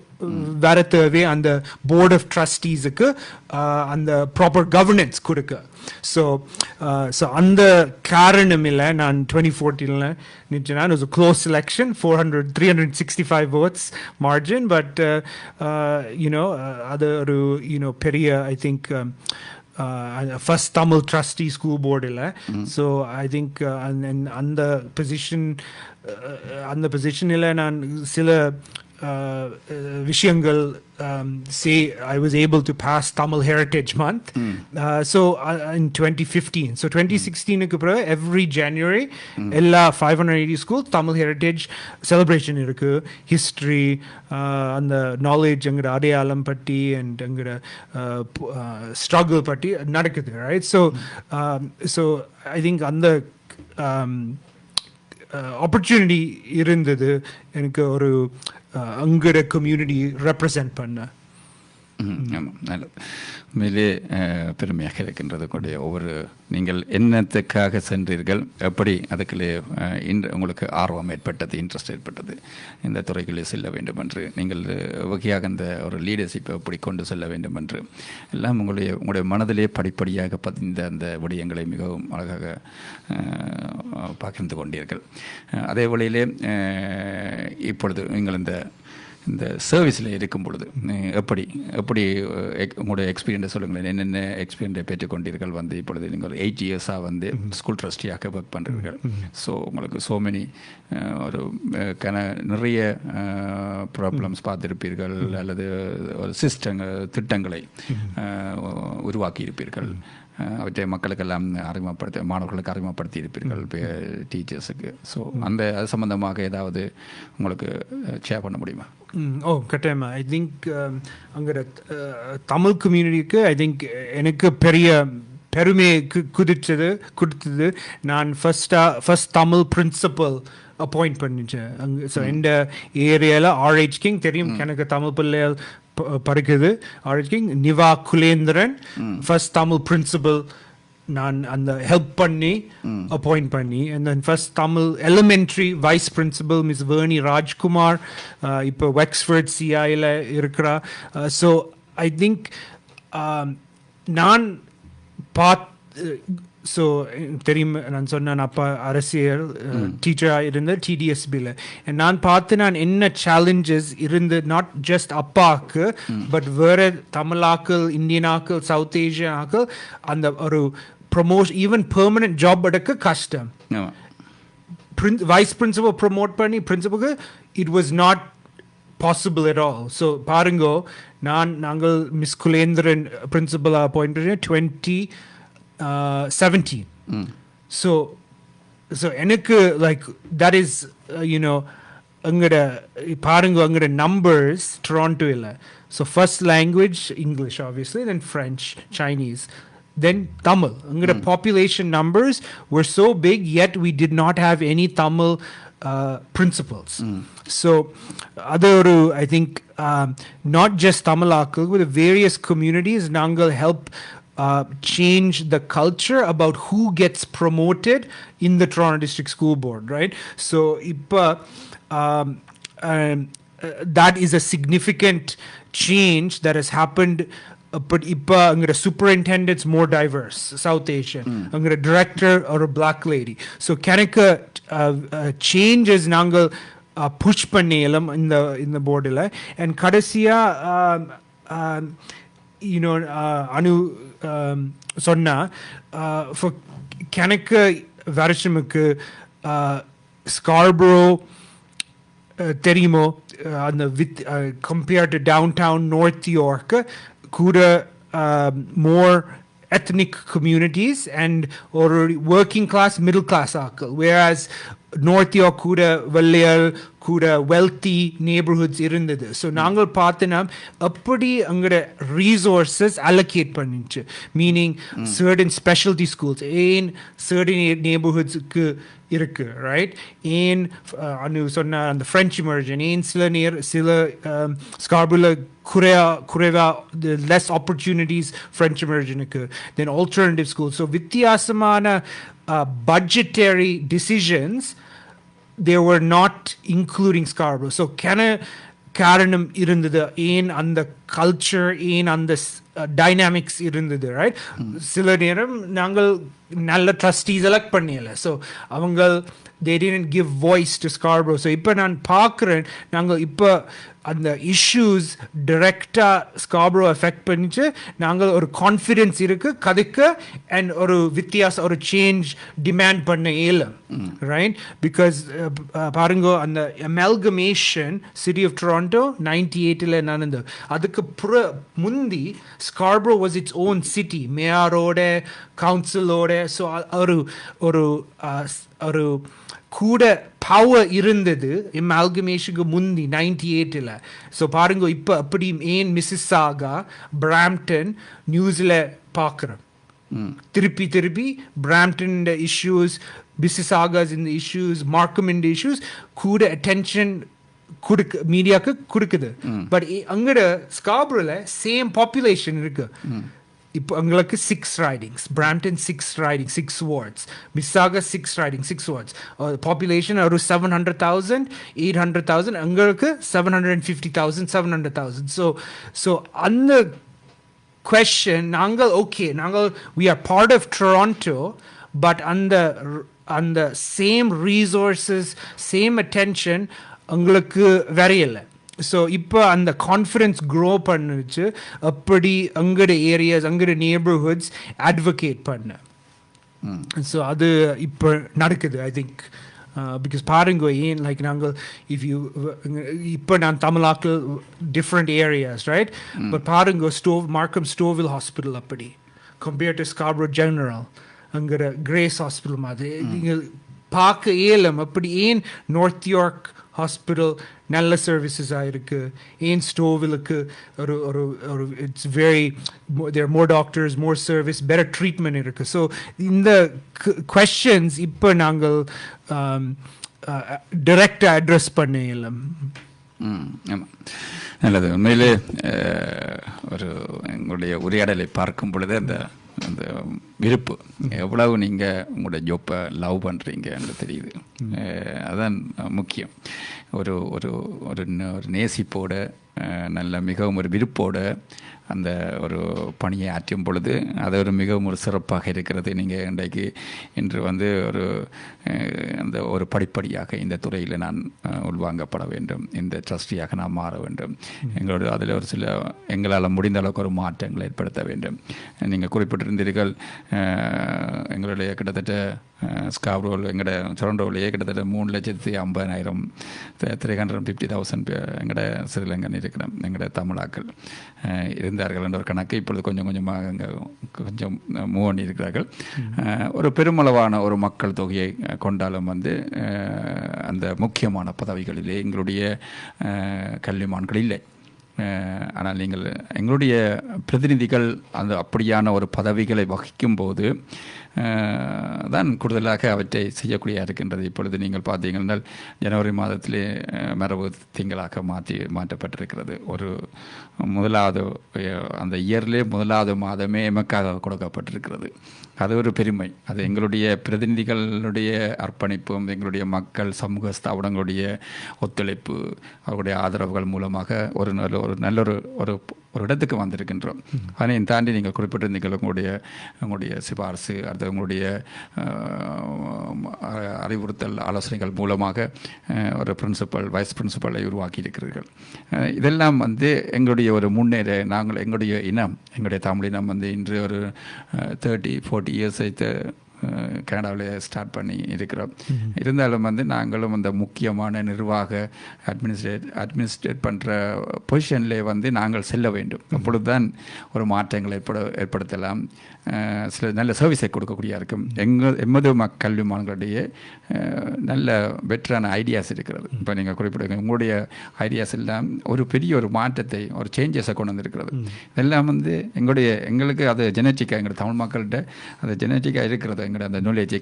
வர தேவை அந்த போர்ட் ஆஃப் ட்ரஸ்டீஸுக்கு அந்த ப்ராப்பர் கவர்னன்ஸ் கொடுக்க. ஸோ அந்த காரணம் இல்லை நான் 2014 நினச்சேன்னா it was a close election, 365 votes margin, but அது ஒரு பெரிய I think first Tamil trustee school board illa. So I think அந்த position illa நான் சில விஷயங்கள் say I was able to pass Tamil Heritage Month. So in 2015, so 2016 க்கு பிறகு every January எல்லா 580 school Tamil Heritage celebration இருக்கு, history அந்த knowledge எங்கட அடையாளம் பற்றி and எங்கட struggle பற்றி நடக்குது, right? So I think அந்த opportunity இருந்தது எனக்கு ஒரு அங்கட கம்யூனிட்டி ரெப்ரசன்ட் பண்ண. ஆமாம், நல்லது. உண்மையிலே பெருமையாக இருக்கின்றது கூடிய ஒவ்வொரு நீங்கள் என்னத்துக்காக சென்றீர்கள், எப்படி அதுக்குள்ளே உங்களுக்கு ஆர்வம் ஏற்பட்டது, இன்ட்ரெஸ்ட் ஏற்பட்டது, இந்த துறைக்குள்ளே செல்ல வேண்டும் என்று, நீங்கள் வகையாக அந்த ஒரு லீடர்ஷிப்பை எப்படி கொண்டு செல்ல வேண்டும் என்று எல்லாம் உங்களுடைய மனதிலே படிப்படியாக பதிந்த அந்த விடயங்களை மிகவும் அழகாக பகிர்ந்து கொண்டீர்கள். அதே வழியிலே இப்பொழுது நீங்கள் இந்த சர்வீஸில் இருக்கும் பொழுது எப்படி உங்களுடைய எக்ஸ்பீரியன்ஸை சொல்லுங்களேன். என்னென்ன எக்ஸ்பீரியன்ஸை பெற்றுக்கொண்டீர்கள்? இப்பொழுது நீங்கள் 8 இயர்ஸாக ஸ்கூல் ட்ரஸ்டியாக ஒர்க் பண்ணுறீர்கள். ஸோ உங்களுக்கு ஸோ மெனி ஒரு நிறைய ப்ராப்ளம்ஸ் பார்த்துருப்பீர்கள், அல்லது ஒரு திட்டங்களை உருவாக்கியிருப்பீர்கள், அவற்றை மக்களுக்கெல்லாம் மாணவர்களுக்கு அறிமுகப்படுத்தி இருப்பீர்கள், டீச்சர்ஸுக்கு. ஸோ அது சம்பந்தமாக ஏதாவது உங்களுக்கு ஷேர் பண்ண முடியுமா? கட்டாயமா. ஐ திங்க் அங்கே தமிழ் கம்யூனிட்டிக்கு ஐ திங்க் எனக்கு பெரிய பெருமையை கொடுத்தது நான் ஃபர்ஸ்ட் தமிழ் பிரின்சிபல் அப்பாயிண்ட் பண்ணிச்சேன். ஸோ இந்த ஏரியாவில் ஆர்ஹெச் கிங் தெரியும் எனக்கு, தமிழ் பிள்ளைகள் படிக்குது. RH King Niva Kulendran first Tamil principal நான் அந்த ஹெல்ப் பண்ணி அப்பாயிண்ட் பண்ணி, and then first Tamil elementary vice principal miss Veni Rajkumar இப்போ வெக்ஸ்ஃபோர்ட் சிஐயில் இருக்கிறா. ஸோ ஐ திங்க் நான் ஸோ தெரியும் நான் சொன்னேன் அப்பா அரசியல் டீச்சராக இருந்த டிடிஎஸ்பியில். நான் பார்த்து நான் என்ன சேலஞ்சஸ் இருந்து நாட் ஜஸ்ட் அப்பாவுக்கு பட் வேறு தமிழாக்கள், இந்தியனாக்கள், சவுத் ஏஷியனாக்கள் அந்த ஒரு ப்ரொமோஷன் ஈவன் பெர்மனன்ட் ஜாப் எடுக்க கஷ்டம். வைஸ் பிரின்சிபல் ப்ரொமோட் பண்ணி பிரின்சிபலுக்கு it was not possible at all. So பாருங்கோ நாங்கள் miss Kulendran principal appoint 2017. So எனக்கு like that is அங்கட பாருங்க அங்கட numbers Toronto இல்ல. So first language English obviously, then French, Chinese, then Tamil. Angada population numbers were so big, yet we did not have any Tamil principals. So other, I think, not just Tamil Akal, but the various communities, Nangal help change the culture about who gets promoted in the Toronto District School Board, right? So that is a significant change that has happened. But the superintendent's more diverse, South Asian. The director or a black lady. So Kanaka changes nangal push pannelam in the board illa, and kadasiya anu sonna for Kanaka varashamukku Scarborough தெரியுமோ அந்த compared to downtown North York kuda more ethnic communities and or working class middle class akal, whereas North York kuda vallayal kuda wealthy neighborhoods irundhathu. So nangal paathanam appadi angada resources allocate panninchu, meaning certain specialty schools in certain neighborhoods ku irukku, right? In anu sonna and the French immersion in sila Scarborough kureva the less opportunities French immersion ku, then alternative schools. So vityasamana budgetary decisions they were not including Scarborough. So karanam irundhathu in and the culture in and the dynamics irundhathu, right? Sila neram nangal nalla trustees elect panniyala, so avangal they didn't give voice to Scarborough. So ipa nan paakren nangal ipa and the issues directa Scarborough affect பண்ணிச்சு நாங்கள் ஒரு confidence இருக்கு கதைக்க and ஒரு வித்தியாச ஒரு change demand பண்ண இயலும், right? Because பாருங்க அந்த amalgamation city of Toronto 98ல நடந்தது. அதுக்கு முந்தி Scarborough was its own city, மேயரோட கவுன்சிலோட. ஸோ ஒரு கூட பவர் இருந்தது அமால்கமேஷனுக்கு முந்தி 98ல. ஸோ பாருங்க இப்போ அப்படி ஏன் மிசிசாகா பிராம்டன் நியூஸில் பார்க்குறோம் திருப்பி பிராம்டன் இஷ்யூஸ் மிசிசாகாஸ் இந்த இஷ்யூஸ் மார்க்கம் இந்த இஷ்யூஸ் கூட அட்டென்ஷன் மீடியாவுக்கு கொடுக்குது. பட் அங்கட ஸ்கார்பரோல சேம் பாப்புலேஷன் இருக்கு. இப்போ உங்களுக்கு 6 ridings, Brampton 6 riding 6 wards, மிஸ்ஸாகா 6 riding 6 wards, population ஒரு 700,000 800,000, எங்களுக்கு 750,000 700,000. ஸோ அந்த question நாங்கள் we are part of Toronto, but அந்த same resources same attention எங்களுக்கு வரையலை. ஸோ இப்போ அந்த கான்ஃபிடன்ஸ் க்ரோ பண்ணுச்சு அப்படி அங்கட ஏரியாஸ் அங்கட நேபர்ஹுட்ஸ் அட்வொகேட் பண்ண. ஸோ அது இப்போ நடக்குது ஐ திங்க். பிகாஸ் பாருங்க ஏன் லைக் நாங்கள் இப்போ நான் தமிழாக்கள் டிஃப்ரெண்ட் ஏரியாஸ் ரைட், பட் பாருங்க மார்க்கம் ஸ்டோவில் ஹாஸ்பிட்டல் அப்படி கம்பேர்ட் டு ஸ்கார்பரோ ஜெனரல் அங்கிற கிரேஸ் ஹாஸ்பிட்டல் மாதிரி நீங்கள் பார்க்க இயலும். அப்படி ஏன் நார்த் யார்க் ஹாஸ்பிட்டல் நல்ல சர்வீசஸ் ஆயிருக்கு, ஏன் ஸ்டோவிலுக்கு ஒரு it's very there more doctors more service better treatment இருக்கு. ஸோ இந்த கொஸ்டின்ஸ் இப்போ நாங்கள் டைரக்டாக அட்ரஸ் பண்ண இயலும். ஆமாம், நல்லது. உண்மையிலே எங்களுடைய உரையாடலை பார்க்கும் பொழுது அந்த விருப்பு எவ்வளவு நீங்கள் உங்களோட ஜோப்பை லவ் பண்ணுறீங்கன்னு தெரியுது. அதான் முக்கியம். ஒரு ஒரு ஒரு நேசிப்போட நல்ல மிகவும் ஒரு விருப்போட அந்த ஒரு பணியை ஆற்றும் பொழுது அது ஒரு மிகவும் ஒரு சிறப்பாக இருக்கிறது. நீங்கள் இன்றைக்கு இன்று வந்து ஒரு அந்த ஒரு படிப்படியாக இந்த துறையில் நான் உள்வாங்கப்பட வேண்டும், இந்த ட்ரஸ்டியாக நான் மாற வேண்டும், எங்களோட அதில் ஒரு சில எங்களால் முடிந்த அளவுக்கு ஒரு மாற்றங்களை ஏற்படுத்த வேண்டும். நீங்கள் குறிப்பிட்டிருந்தீர்கள் எங்களுடைய கிட்டத்தட்ட ஸ்காப்ரோல் எங்களோட டொரண்டோவிலேயே கிட்டத்தட்ட 3,50,000 350,000 எங்களோட ஸ்ரீலங்கன் இருக்கிறோம் எங்களோட தமிழாக்கள் இருந்தார்கள் என்ற ஒரு கணக்கு இப்பொழுது கொஞ்சம் கொஞ்சமாக அங்கே கொஞ்சம் மூவ் பண்ணி இருக்கிறார்கள். ஒரு பெருமளவான ஒரு மக்கள் தொகையை கொண்டாலும் வந்து அந்த முக்கியமான பதவிகளிலே எங்களுடைய கல்விமான்கள் இல்லை. ஆனால் நீங்கள் எங்களுடைய பிரதிநிதிகள் அந்த அப்படியான ஒரு பதவிகளை வகிக்கும்போது தான் கூடுதலாக அவற்றை செய்யக்கூடிய இருக்கின்றது. இப்பொழுது நீங்கள் பார்த்தீங்கன்னா ஜனவரி மாதத்திலே மரபு திங்களாக மாற்றப்பட்டிருக்கிறது. ஒரு முதலாவது அந்த இயர்லே முதலாவது மாதமே எமக்காக கொடுக்கப்பட்டிருக்கிறது. அது ஒரு பெருமை. அது எங்களுடைய பிரதிநிதிகளுடைய அர்ப்பணிப்பும் எங்களுடைய மக்கள் சமூக ஸ்தாபனங்களுடைய ஒத்துழைப்பு அவருடைய ஆதரவுகள் மூலமாக ஒரு நல்ல ஒரு இடத்துக்கு வந்திருக்கின்றோம். அதனையும் தாண்டி நீங்கள் குறிப்பிட்டிருந்தீர்கள் உங்களுடைய சிபாரிசு அடுத்து உங்களுடைய அறிவுறுத்தல் ஆலோசனைகள் மூலமாக ஒரு பிரின்சிபல் வைஸ் பிரின்சிபலை உருவாக்கி இருக்கிறீர்கள். இதெல்லாம் வந்து எங்களுடைய ஒரு முன்னேற நாங்கள் எங்களுடைய இனம் எங்களுடைய தமிழ் இனம் வந்து இன்று ஒரு 30-40 இயர்ஸ் கனடாவில் ஸ்டார்ட் பண்ணி இருக்கிறோம். இருந்தாலும் வந்து நாங்களும் அந்த முக்கியமான நிர்வாக அட்மினிஸ்ட்ரேட் பண்ணுற பொசிஷன்லேயே வந்து நாங்கள் செல்ல வேண்டும். அப்பொழுது தான் ஒரு மாற்றங்களை ஏற்படுத்தலாம், சில நல்ல சர்வீஸை கொடுக்கக்கூடிய இருக்கும். எமது கல்வி மாணவர்களுடைய நல்ல பெட்டரான ஐடியாஸ் இருக்கிறது. இப்போ நீங்கள் குறிப்பிடுங்க உங்களுடைய ஐடியாஸ் எல்லாம் ஒரு பெரிய ஒரு மாற்றத்தை ஒரு சேஞ்சஸை கொண்டு வந்திருக்கிறது. இதெல்லாம் வந்து எங்களுக்கு அது ஜெனட்டிக்காக எங்களோட தமிழ் மக்கள்கிட்ட அது ஜெனட்டிக்காக இருக்கிறது. எங்களோட அந்த நாலேஜ்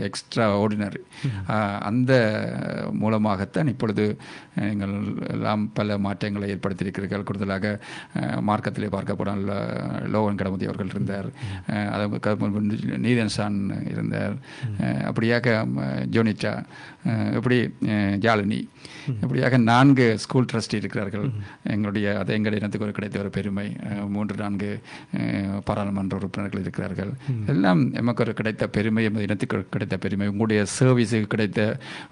எக்ஸ்ட்ரா ஆர்டினரி அந்த மூலமாகத்தான் இப்பொழுது எங்கள் எல்லாம் பல மாற்றங்களை ஏற்படுத்தியிருக்கிறீர்கள். கூடுதலாக மார்க்கத்திலே பார்க்கப்படும் லோவன் கடமுதி அவர்கள் இருந்தார், நீதன்சான் இருந்தார், அப்படியாக ஜோனிட்டா, இப்படி ஜாலினி, இப்படியாக 4 ஸ்கூல் ட்ரஸ்டி இருக்கிறார்கள். எங்களுடைய இனத்துக்கு ஒரு கிடைத்த ஒரு பெருமை. 3-4 பாராளுமன்ற உறுப்பினர்கள் இருக்கிறார்கள். எல்லாம் எமக்கு ஒரு கிடைத்த பெருமை, எமது இனத்துக்கு கிடைத்த பெருமை, உங்களுடைய சர்வீஸுக்கு கிடைத்த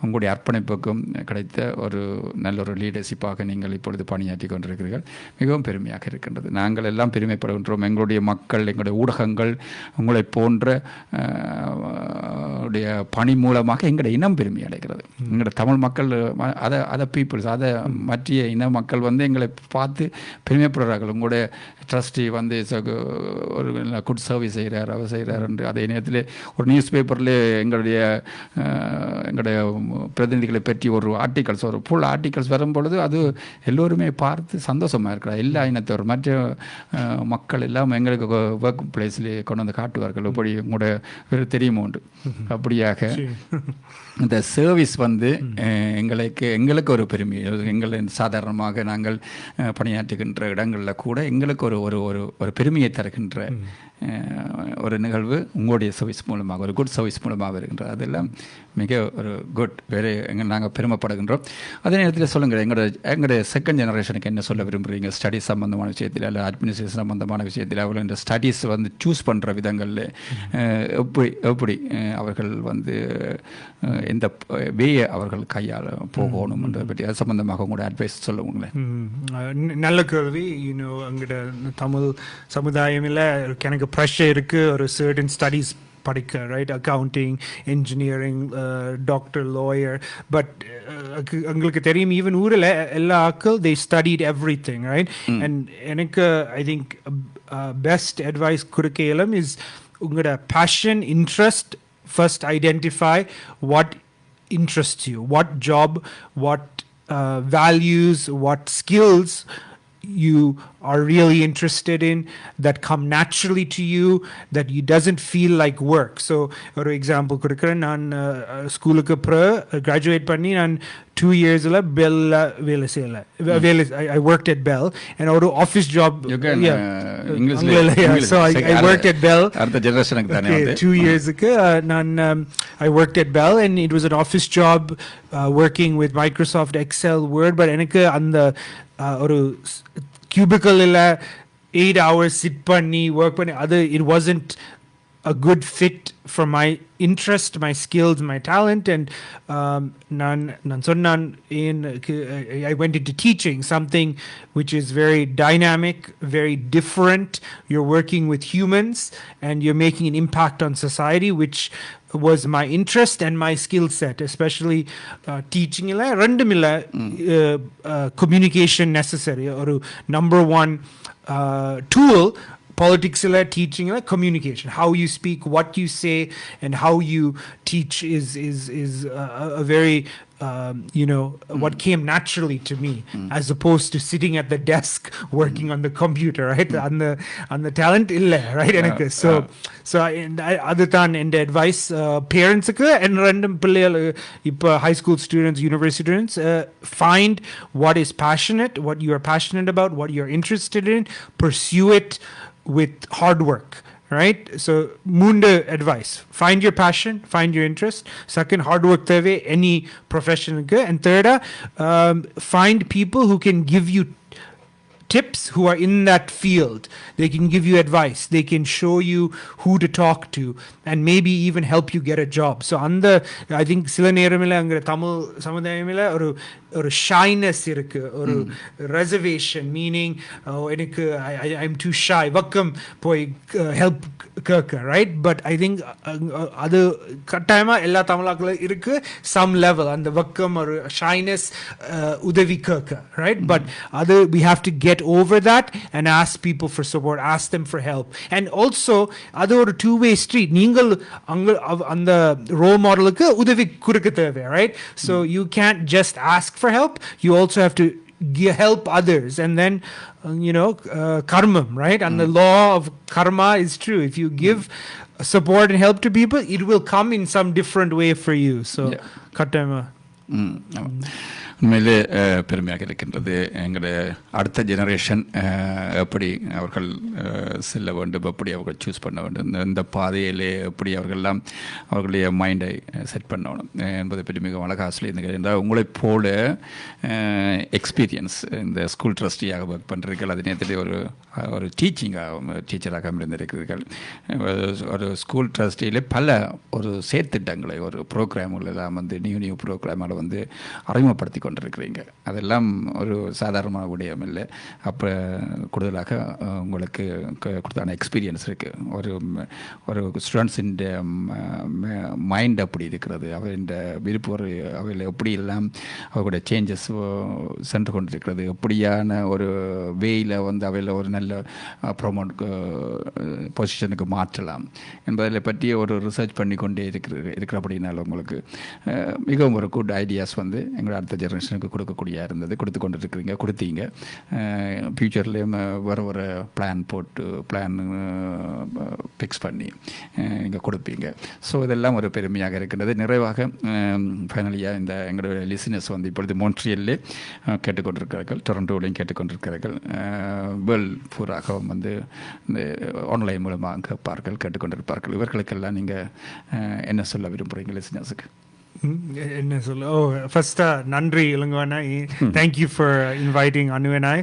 உங்களுடைய அர்ப்பணிப்புக்கும் கிடைத்த ஒரு நல்ல ஒரு லீடர்ஷிப்பாக நீங்கள் இப்பொழுது பணியாற்றி கொண்டிருக்கிறீர்கள். மிகவும் பெருமையாக இருக்கின்றது. நாங்கள் எல்லாம் பெருமைப்படுகின்றோம். எங்களுடைய மக்கள், எங்களுடைய ஊடகங்கள் உங்களை போன்ற பணி மூலமாக எங்களுடைய இனம் பெருமை அடைகிறது. எங்களுடைய தமிழ் மக்கள் அதை பீப்புள்ஸ் அதை மற்ற இன மக்கள் வந்து எங்களை பார்த்து பெருமைப்படுறார்கள். உங்களுடைய ட்ரஸ்டி வந்து ஒரு குட் சர்வீஸ் செய்கிறார், அவர் செய்கிறார் என்று அதே நேரத்தில் ஒரு நியூஸ் பேப்பரில் எங்களுடைய பிரதிநிதிகளை பற்றி ஒரு ஆர்டிகல்ஸ் ஒரு ஃபுல் ஆர்டிகல்ஸ் வரும்பொழுது அது எல்லோருமே பார்த்து சந்தோஷமாக இருக்கிறார். எல்லா இனத்தவர் மற்ற மக்கள் எல்லாம் எங்களுக்கு ஒர்க் பிளேஸ்லேயே கொண்டு வந்து காட்டுவார்கள். இப்படி உங்களோட தெரியுமோ உண்டு. அப்படியாக இந்த சர்வீஸ் வந்து எங்களுக்கு ஒரு பெருமை. சாதாரணமாக நாங்கள் பணியாற்றுகின்ற இடங்களில் கூட எங்களுக்கு ஒரு பெருமையை தருகின்ற ஒரு நிகழ்வு உங்களுடைய சர்வீஸ் மூலமாக, ஒரு குட் சர்வீஸ் மூலமாக இருக்கின்றது. அதெல்லாம் மிக ஒரு குட், வேறு நாங்கள் பெருமைப்படுகின்றோம். அதே நேரத்தில் சொல்லுங்கள், எங்களுடைய செகண்ட் ஜெனரேஷனுக்கு என்ன சொல்ல விரும்புகிறீங்க? ஸ்டடீஸ் சம்பந்தமான விஷயத்தில் அல்ல அட்மினிஸ்ட்ரேஷன் சம்பந்தமான விஷயத்தில் அவர்கள் இந்த ஸ்டடீஸ் வந்து சூஸ் பண்ணுற விதங்களில் எப்படி அவர்கள் வந்து எந்த வேயை அவர்கள் கையால் போகணும்ன்றதை பற்றி அது சம்பந்தமாக உங்களோட அட்வைஸ் சொல்லுவாங்களேன். நல்ல கேள்வி. எங்களோட தமிழ் சமுதாயமில் எனக்கு ப்ரெஷர் இருக்குது ஒரு சர்டன் ஸ்டடீஸ் படிக்க, right? Accounting, engineering, doctor, lawyer. But உங்களுக்கு தெரியும் ஈவன் ஊரில் எல்லா ஆக்கள் they studied everything, right? And எனக்கு ஐ திங்க் பெஸ்ட் அட்வைஸ் கொடுக்க இயலும் இஸ் உங்களோட passion, interest. First identify what interests you, what job, what values, what skills you are really interested in that come naturally to you, that you doesn't feel like work. So for example kudukuren nan school ku graduate panni nan 2 years la Bell vela sela I worked at Bell and our office job. You can English. So I worked at Bell artha generation ku thane 2 years ago nan I worked at Bell and it was an office job working with Microsoft Excel, Word. But enakku and ஒரு cubicle illa 8 hours sit panni work panni other it wasn't a good fit for my interest, my skills, my talent, and I went into teaching, something which is very dynamic, very different. You're working with humans and you're making an impact on society, which was my interest and my skill set, especially teaching communication necessary or number one tool. Politics teaching communication, how you speak, what you say, and how you teach is a very what came naturally to me, as opposed to sitting at the desk working on the computer, right? On the talent illa, right? So other than in the advice parents and random high school students, university students, find what is passionate, what you are passionate about, what you're interested in, pursue it with hard work, right? So Munda advice: find your passion, find your interest. Second, hard work any profession, and third, find people who can give you tips, who are in that field. They can give you advice, they can show you who to talk to, and maybe even help you get a job. So I think sila neramila anga Tamil samudayamila ஒரு shyness இருக்கு, ஒரு reservation, meaning எனக்கு I'm too shy, வக்கம் போய் help கேட்க, right? But I think அது கட்டாயமா எல்லா தமிழாக்கள இருக்கு some level, அந்த வக்கம் ஒரு shyness உதவி கேட்க, right? But we have to get over that and ask people for support, ask them for help. And also அது ஒரு two-way street. நீங்கள் அந்த role modelக்கு உதவி கொடுக்க தேவை, right? So you can't just ask for help, you also have to help others, and then karma, right? And the law of karma is true. If you give support and help to people, it will come in some different way for you. So katama உண்மையிலே பெருமையாக இருக்கின்றது. எங்களுடைய அடுத்த generation எப்படி அவர்கள் செல்ல வேண்டும், எப்படி அவர்கள் சூஸ் பண்ண வேண்டும், இந்த பாதையிலே எப்படி அவர்களெல்லாம் அவர்களுடைய மைண்டை செட் பண்ணணும் என்பதை பற்றி மிக அழகாக சொல்லியிருந்தீர்கள். உங்களைப் போல எக்ஸ்பீரியன்ஸ் இந்த ஸ்கூல் ட்ரஸ்டியாக ஒர்க் பண்ணுறீர்கள், அதே நேரத்தில் ஒரு டீச்சராக இருந்திருக்கிறீர்கள். ஒரு ஸ்கூல் ட்ரஸ்டியில் பல ஒரு செயற்திட்டங்களை, ஒரு ப்ரோக்ராம்கள் எல்லாம் நியூ ப்ரோக்ராம்களை அறிமுகப்படுத்தி கொண்டிருக்கிறீங்க. அதெல்லாம் ஒரு சாதாரணமான விடயம் இல்லை. அப்போ கூடுதலாக உங்களுக்கு கொடுத்தான எக்ஸ்பீரியன்ஸ் இருக்குது. ஒரு ஸ்டூடெண்ட்ஸின் மைண்ட் அப்படி இருக்கிறது, அவரின் விருப்பம் அவையில் எப்படி எல்லாம் அவர்களுடைய சேஞ்சஸ் சென்று கொண்டிருக்கிறது, எப்படியான ஒரு வேயில் அவையில் ஒரு நல்ல ப்ரொமோட் பொசிஷனுக்கு மாற்றலாம் என்பதை பற்றி ஒரு ரிசர்ச் பண்ணி கொண்டே இருக்கிறபடினால உங்களுக்கு மிகவும் ஒரு குட் ஐடியாஸ் எங்களோட அடுத்த ஜெனரேஷனுக்கு கொடுக்கக்கூடிய இருந்தது, கொடுத்தீங்க. ஃப்யூச்சர்லேயும் ஒரு பிளான் ஃபிக்ஸ் பண்ணி நீங்கள் கொடுப்பீங்க. ஸோ இதெல்லாம் ஒரு பெருமையாக இருக்கின்றது. நிறைவாக ஃபைனலியாக இந்த எங்களுடைய லிசனர்ஸ் இப்பொழுது மோன்ட்ரியல்லே கேட்டுக்கொண்டிருக்கிறார்கள், டொரண்டோலையும் கேட்டுக்கொண்டிருக்கிறார்கள், வேர்ல்ட் பூராகவும் இந்த ஆன்லைன் மூலமாக கேட்டுக்கொண்டிருப்பார்கள். இவர்களுக்கெல்லாம் நீங்கள் என்ன சொல்ல விரும்புகிறீங்க லிசனர்ஸுக்கு? என்ன சொல்ல ஃபர்ஸ்டா நன்றி இளங்கோண்ணா, thank you for inviting Anu and I.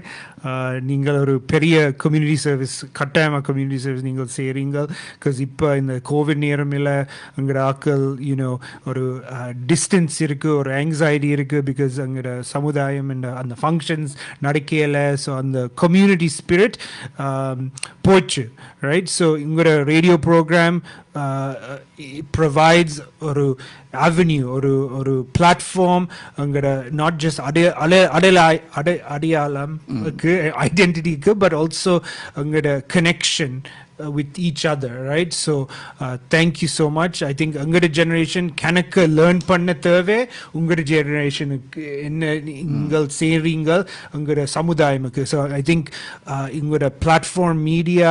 நீங்கள் ஒரு பெரிய கம்யூனிட்டி சர்வீஸ், கட்டாயமாக கம்யூனிட்டி சர்வீஸ் நீங்கள் செய்கிறீங்க. பிகாஸ் இப்போ இந்த கோவிட் நேரமில் அங்கட ஆக்கள் ஒரு டிஸ்டன்ஸ் இருக்குது, ஒரு ஆங்ஸைட்டி இருக்குது, பிகாஸ் அங்கட சமுதாயம் அந்த ஃபங்க்ஷன்ஸ் நடக்கலை. ஸோ அந்த கம்யூனிட்டி ஸ்பிரிட் போச்சு, ரைட்? ஸோ உங்களோட ரேடியோ ப்ரோக்ராம் provides ஒரு avenue, ஒரு platform, அங்கட not just அடையாளம் identity, but also அங்கட connection with each other, right? So thank you so much. I think angada generation kanakku learn panna theve ungada generation enna ingal seringal angada samudayamukku. So I think ingada platform media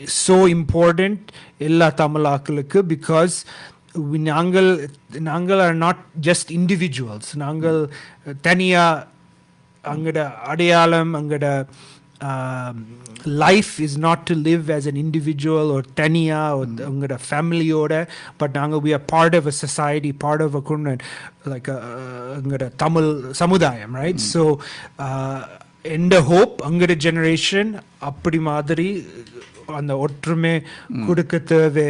is so important ella tamilakkalukku, because nangal are not just individuals. Nangal taniya angada adayalam angada life is not to live as an individual or taniya or family oda, but we are part of a society, part of a like a Tamil samudayam, right? So எந்த hope அங்கட generation அப்படி மாதிரி அந்த ஒற்றுமை கொடுக்க தேவை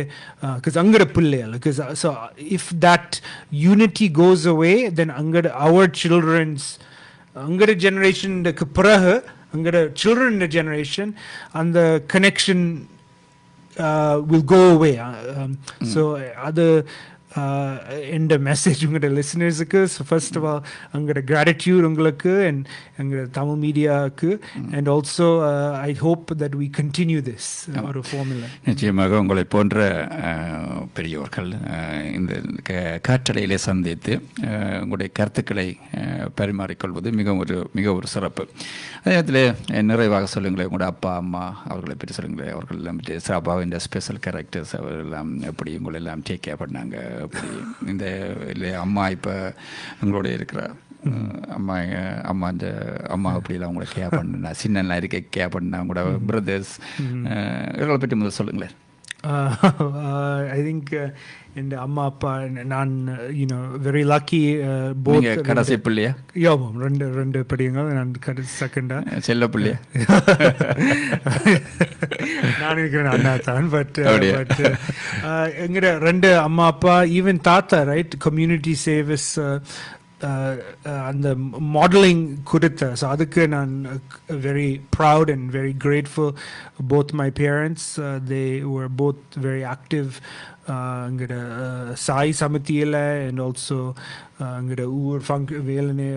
அங்கட பிள்ளைகள் so if that unity goes away then அங்கட our children's அங்கட ஜெனரேஷனுக்கு பிறகு அங்கட children generation அந்த connection will go away so other in the message உங்களோட listenersக்கு so first of all உங்களோட gratitude உங்களுக்கு and உங்களோட Tamil மீடியாக்கு and also I hope that we continue this ஒரு formula நிச்சயமாக உங்களை போன்ற பெரியவர்கள் இந்த காற்றலையிலே சந்தித்து உங்களுடைய கருத்துக்களை பரிமாறிக்கொள்வது மிக ஒரு சிறப்பு. அதே நேரத்தில் நிறைவாக சொல்லுங்களேன், உங்களோட அப்பா அம்மா அவர்களை பற்றி சொல்லுங்களேன். அவர்கள் எல்லாம் சாபாவின் ஸ்பெஷல் கேரக்டர்ஸ் அவர்களெல்லாம் எப்படி உங்களை எல்லாம் டேக் கேர் பண்ணாங்க, அப்படி இந்த இல்லை அம்மா இப்போ உங்களோட இருக்கிற அம்மா அப்படிலாம் உங்களை கேர் பண்ணா சின்னலாம் இருக்க கேர் பண்ணா உங்களோட பிரதர்ஸ் இவர்களை பற்றி முதல் சொல்லுங்களேன். I think in the amma appa நான் very lucky both கடைசி பிள்ளையா? யோபம் ரெண்டு படிங்க நான் கடைசி செகண்டா செல்ல பிள்ளையா? நான் இருக்கிறேன் அண்ணா தான் பட் எங்கட ரெண்டு அம்மா அப்பா ஈவன் தாத்தா ரைட் கம்யூனிட்டி சர்வீஸ் அந்த மாடலிங் கொடுத்த ஸோ அதுக்கு நான் very proud and very grateful. Both my parents they were both very active அங்கட Sai சமிதியில் and also அங்கட ஊர் வேலனை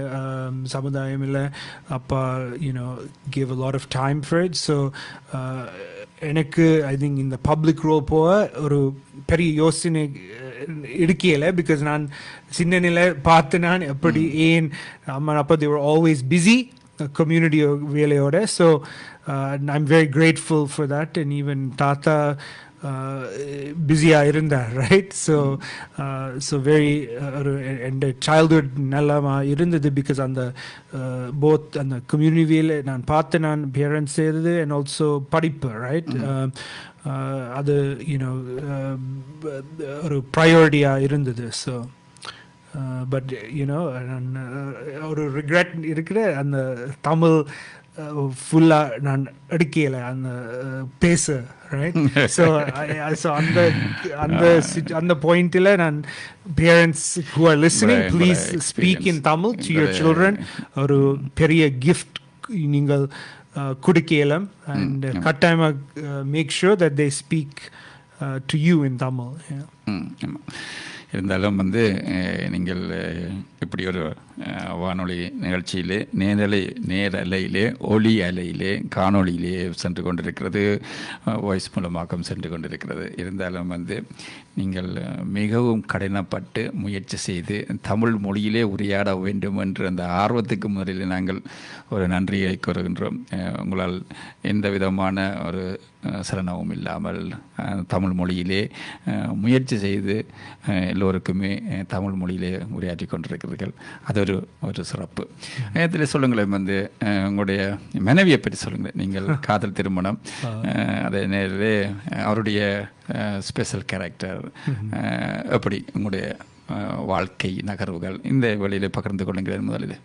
சமுதாயம் இல்லை அப்பா gave a lot of time for it. So எனக்கு ஐ திங்க் இந்த பப்ளிக் ரோல் போக ஒரு பெரிய யோசனை எடுக்கல பிகாஸ் நான் சின்ன நிலை பார்த்து நான் எப்படி ஏன் அம்மா அப்பா they were always busy community வேலையோட. So I'm very grateful for that and even தாத்தா பிஸியாக இருந்தார் ரைட். ஸோ வெரி என் சைல்ட்ஹுட் நல்லா இருந்தது பிகாஸ் அந்த போத் அந்த கம்யூனிட்டி வேலை நான் பார்த்து நான் பேரண்ட்ஸ் செய்கிறது அண்ட் ஆல்சோ படிப்பு ரைட் அது ஒரு ப்ரையாரிட்டியாக இருந்தது. ஸோ பட் நான் ஒரு ரிக்ரெட் இருக்கிற அந்த தமிழ் ஃபுல்லாக நான் எடுக்கலை அந்த பேச ரைட். ஸோ அந்த பாயிண்டில் நான் parents who are listening please speak in Tamil to your children. ஒரு பெரிய கிஃப்ட் நீங்கள் கொடுக்கலாம் and கட்டாயமாக make sure that they speak to you in Tamil. இருந்தாலும் நீங்கள் இப்படி ஒரு வானொலி நிகழ்ச்சியிலே நேரலையிலே ஒளி அலையிலே காணொளியிலே சென்று கொண்டிருக்கிறது, வாய்ஸ் மூலமாகவும் சென்று கொண்டிருக்கிறது. இருந்தாலும் நீங்கள் மிகவும் கடினப்பட்டு முயற்சி செய்து தமிழ் மொழியிலே உரையாட வேண்டும் என்று அந்த ஆர்வத்துக்கு முதலில் நாங்கள் ஒரு நன்றியை கூறுகின்றோம். உங்களால் எந்த விதமான ஒரு சிரமமும் இல்லாமல் தமிழ் மொழியிலே முயற்சி செய்து எல்லோருக்குமே தமிழ் மொழியிலே உரையாற்றி கொண்டிருக்கிறீர்கள். அது ஒரு சிறப்பு. நேரத்தில் சொல்லுங்களேன் உங்களுடைய மனைவியை பற்றி சொல்லுங்களேன். நீங்கள் காதல் திருமணம், அதே நேரத்திலே அவருடைய ஸ்பெஷல் கேரக்டர் எப்படி உங்களுடைய வாழ்க்கை நகர்வுகள் இந்த வழியில் பகிர்ந்து கொள்ளுங்களேன் முதலில்.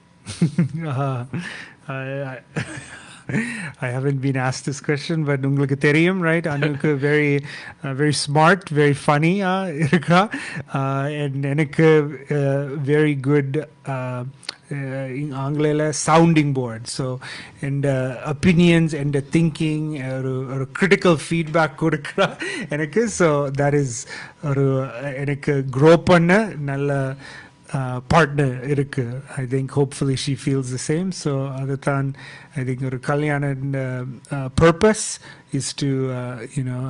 I haven't been asked this question, but உங்களுக்கு தெரியும் right? அனுக்கு very smart, very funny இருக்கா and எனக்கு very good ஆங்கிலேயில் sounding board. So and opinions and thinking ஒரு critical feedback கொடுக்குறா எனக்கு. So that is ஒரு எனக்கு grow பண்ண நல்ல partner இருக்கு. I think hopefully she feels the same. So அதுதான் I think ஒரு கல்யாண purpose is to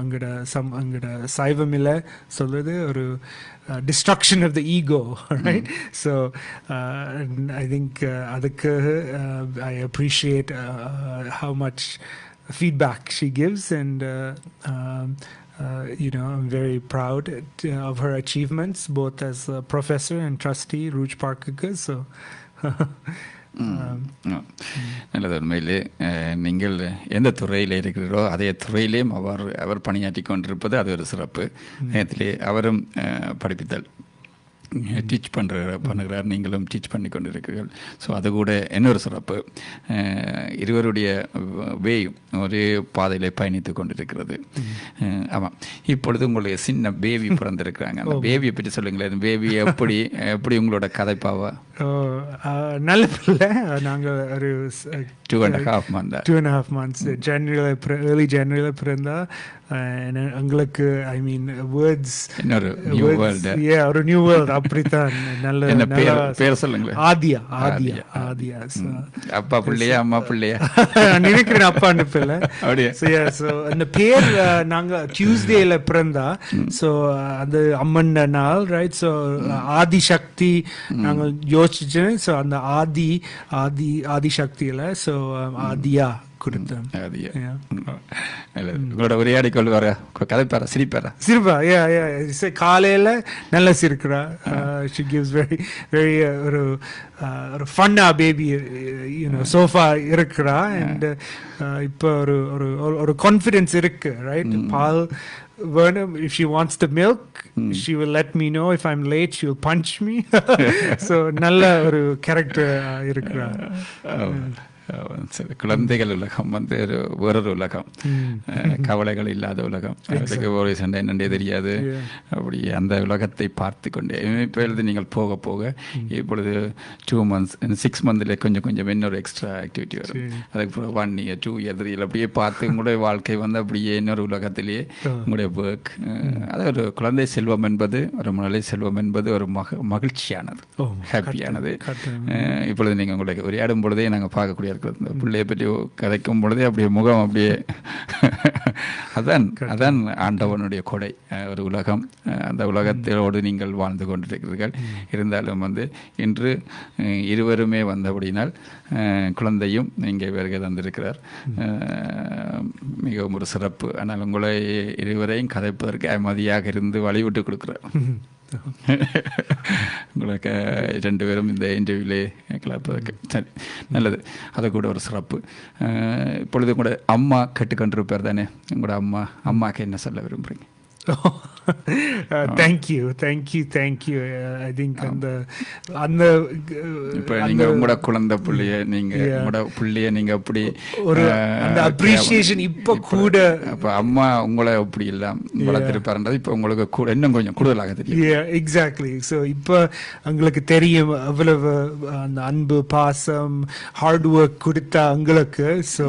அங்கட சைவம் இல்லை சொல்லுது ஒரு destruction of the ego, right? So I think அதுக்கு I appreciate how much feedback she gives and I'm very proud of her achievements both as a professor and trustee Rouge Park. So நல்லது. உண்மையிலே நீங்கள் எந்த துறையில் இருக்கிறீரோ அதே துறையிலேயும் அவர் பணியாற்றி கொண்டிருப்பது அது ஒரு சிறப்பு. நேரத்திலே அவரும் படிப்பித்தல் டீச் பண்ணுகிறார், நீங்களும் டீச் பண்ணி கொண்டிருக்கிறீர்கள். ஸோ அது கூட இன்னொரு சிறப்பு, இருவருடைய வேயும் ஒரே பாதையில் பயணித்து கொண்டிருக்கிறது. ஆமாம், இப்பொழுது உங்களுடைய சின்ன பேபி பிறந்திருக்கிறாங்க. அந்த பேபியை பற்றி சொல்லுங்களேன். பேபி எப்படி எப்படி உங்களோட கதைப்பாவா? நல்ல பிள்ளை. நாங்கள் ஒரு 2.5 months. 2.5 months early January பிறந்தா. எங்களுக்கு ஐ மீன் வேர்ட்ஸ் இன்னொரு நியூ வேர்ல்ட், ஒரு நியூ வேர்ல்ட். அப்படித்தான். நல்ல பேர் சொல்லுங்களேன். ஆதியா. ஆதியா. ஆதியா. அப்பா பிள்ளையா அம்மா பிள்ளையா? நினைக்கிறேன் அப்பா பிள்ளை. அந்த பேர் நாங்க டியூஸ்டேல பிறந்தா. ஸோ அது அம்மன் நாள், ரைட்? ஸோ ஆதி சக்தி நாங்க யோசிச்சு, ஸோ அந்த ஆதி சக்தியில ஸோ ஆதியா கொடுத்தேன். உங்களோட உரையாடி கொள்வார கதைப்பாரா சிரிப்பாரா? சிரிப்பா. காலையில நல்லா சிரிக்கிறா. she gives very very ஒரு ஃபன்னா பேபி சோஃபா இருக்கிறா. அண்ட் இப்போ ஒரு கான்ஃபிடென்ஸ் இருக்கு, ரைட்? பால் வேணும். If she wants the milk, she will let me know. If I'm late, she will punch me. So நல்ல ஒரு கேரக்டர் இருக்கிறா. சரி, குழந்தைகள் உலகம் வந்து வேறொரு உலகம், கவலைகள் இல்லாத உலகம். அதுக்கு ஒரு சண்டை என்னண்டே தெரியாது. அப்படி அந்த உலகத்தை பார்த்து கொண்டே இப்பொழுது நீங்கள் போக போக இப்பொழுது 2 months 6 months கொஞ்சம் கொஞ்சம் இன்னொரு எக்ஸ்ட்ரா ஆக்டிவிட்டி வரும். அதுக்கு 1 year 2 year 3 year அப்படியே பார்த்து உங்களுடைய வாழ்க்கை வந்து அப்படியே இன்னொரு உலகத்திலேயே உங்களுடைய ஒர்க். அது ஒரு குழந்தை செல்வம் என்பது, ஒரு மழலை செல்வம் என்பது ஒரு மகிழ்ச்சியானது, ஹாப்பியானது. இப்பொழுது நீங்கள் உங்களுக்கு உரையாடும் பொழுதே நாங்கள் பார்க்கக்கூடிய இந்த பிள்ளையை பற்றி கதைக்கும் பொழுதே அப்படியே முகம் அப்படியே அதான் ஆண்டவனுடைய கொடை, ஒரு உலகம். அந்த உலகத்தோடு நீங்கள் வாழ்ந்து கொண்டிருக்கிறீர்கள். இருந்தாலும் வந்து இன்று இருவருமே வந்தபடினால் குழந்தையும் இங்கே வருகை தந்திருக்கிறார். மிகவும் ஒரு சிறப்பு. ஆனால் உங்களை இருவரையும் கதைப்பதற்கு அமைதியாக இருந்து வழிவிட்டு கொடுக்குறார். உங்களுக்கு 2 பேரும் இந்த இன்டர்வியூலே கலப்பதற்கு சரி, நல்லது. அது கூட ஒரு சிறப்பு. இப்பொழுது கூட அம்மா கேட்டுக்கொண்டிருப்பார் தானே? உங்களோட அம்மாவுக்கு என்ன சொல்ல விரும்புகிறீங்க? தேங்க்யூ. ஐ திங்க் அந்த இப்போ நீங்கள் உங்களோட குழந்தை பிள்ளைய நீங்கள் அப்படி ஒரு அந்த அப்ரிசியேஷன் இப்போ கூட, அப்போ அம்மா உங்களை அப்படி எல்லாம் வளர்த்திருப்பாருன்றது இப்போ உங்களுக்கு கூட இன்னும் கொஞ்சம் கூடுதலாக தெரியும். எக்ஸாக்ட்லி. ஸோ இப்போ உங்களுக்கு தெரியும் அவ்வளவு அந்த அன்பு, பாசம், ஹார்ட் ஒர்க் கொடுத்தா உங்களுக்கு. ஸோ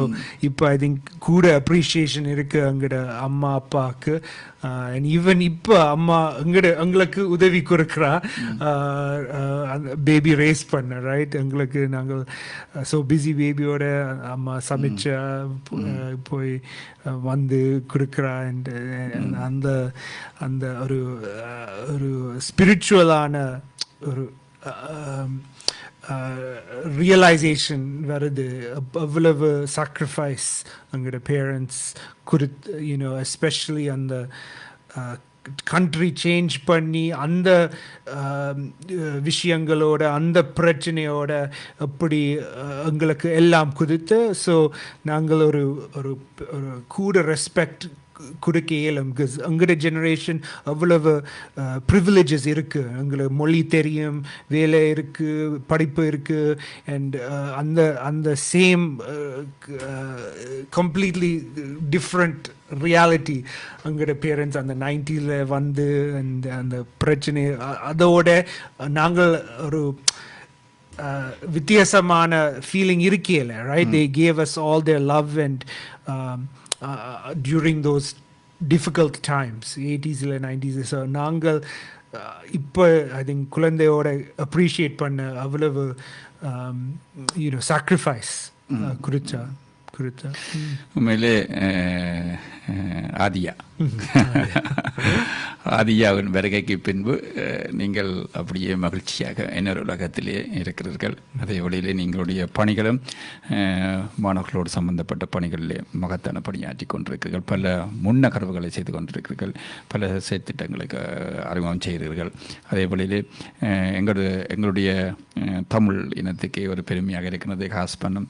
இப்போ ஐ திங்க் கூட அப்ரிசியேஷன் இருக்கு அங்கட அம்மா அப்பாவுக்கு. And even இப்போ அம்மா எங்களுக்கு உதவி கொடுக்குறா பேபி ரேஸ் பண்ண, ரைட்? எங்களுக்கு நாங்கள் ஸோ பிஸி பேபியோட அம்மா சமைச்சா போய் வந்து கொடுக்குறா. அண்ட் அந்த அந்த ஒரு ஸ்பிரிச்சுவலான ஒரு ரியலைசேஷன் வருது. அவ்வளவு சாக்ரிஃபைஸ் எங்களோட பேரண்ட்ஸ் கொடுத்து, எஸ்பெஷலி அந்த கண்ட்ரி சேஞ்ச் பண்ணி அந்த விஷயங்களோட அந்த பிரச்சனையோட எப்படி எங்களுக்கு எல்லாம் கொடுத்து. ஸோ நாங்கள் ஒரு கூட ரெஸ்பெக்ட் கொடுக்க இயலும். பிகாஸ் எங்களோட ஜெனரேஷன் அவ்வளவு ப்ரிவிலேஜஸ் இருக்குது. எங்களுக்கு மொழி தெரியும், வேலை இருக்குது, படிப்பு இருக்குது. அண்ட் அந்த சேம் கம்ப்ளீட்லி டிஃப்ரெண்ட் ரியாலிட்டி எங்களோட பேரண்ட்ஸ் அந்த 90s வந்து அந்த பிரச்சனை அதோட நாங்கள் ஒரு வித்தியாசமான ஃபீலிங் இருக்கல, right? They gave us all their love and during those difficult times, 80s ல 90s. ஸோ நாங்கள் இப்போ ஐ திங்க் குழந்தையோட அப்ரிஷியேட் பண்ண அவ்வளவு சாக்ரிஃபைஸ் குறிச்சா. உண்மையிலே ஆதியாவின் வருகைக்கு பின்பு நீங்கள் அப்படியே மகிழ்ச்சியாக இன்னொரு உலகத்திலே இருக்கிறீர்கள். அதே வழியிலே நீங்களுடைய பணிகளும் மாணவர்களோடு சம்பந்தப்பட்ட பணிகளிலே மகத்தான பணியாற்றி கொண்டிருக்கிறீர்கள். பல முன்னகர்வுகளை செய்து கொண்டிருக்கிறீர்கள். பல செயற்திட்டங்களை அறிமுகம் செய்கிறீர்கள். அதே வழியிலே எங்களுடைய தமிழ் இனத்துக்கு ஒரு பெருமையாக இருக்கிறது. ஹஸ்பண்டும்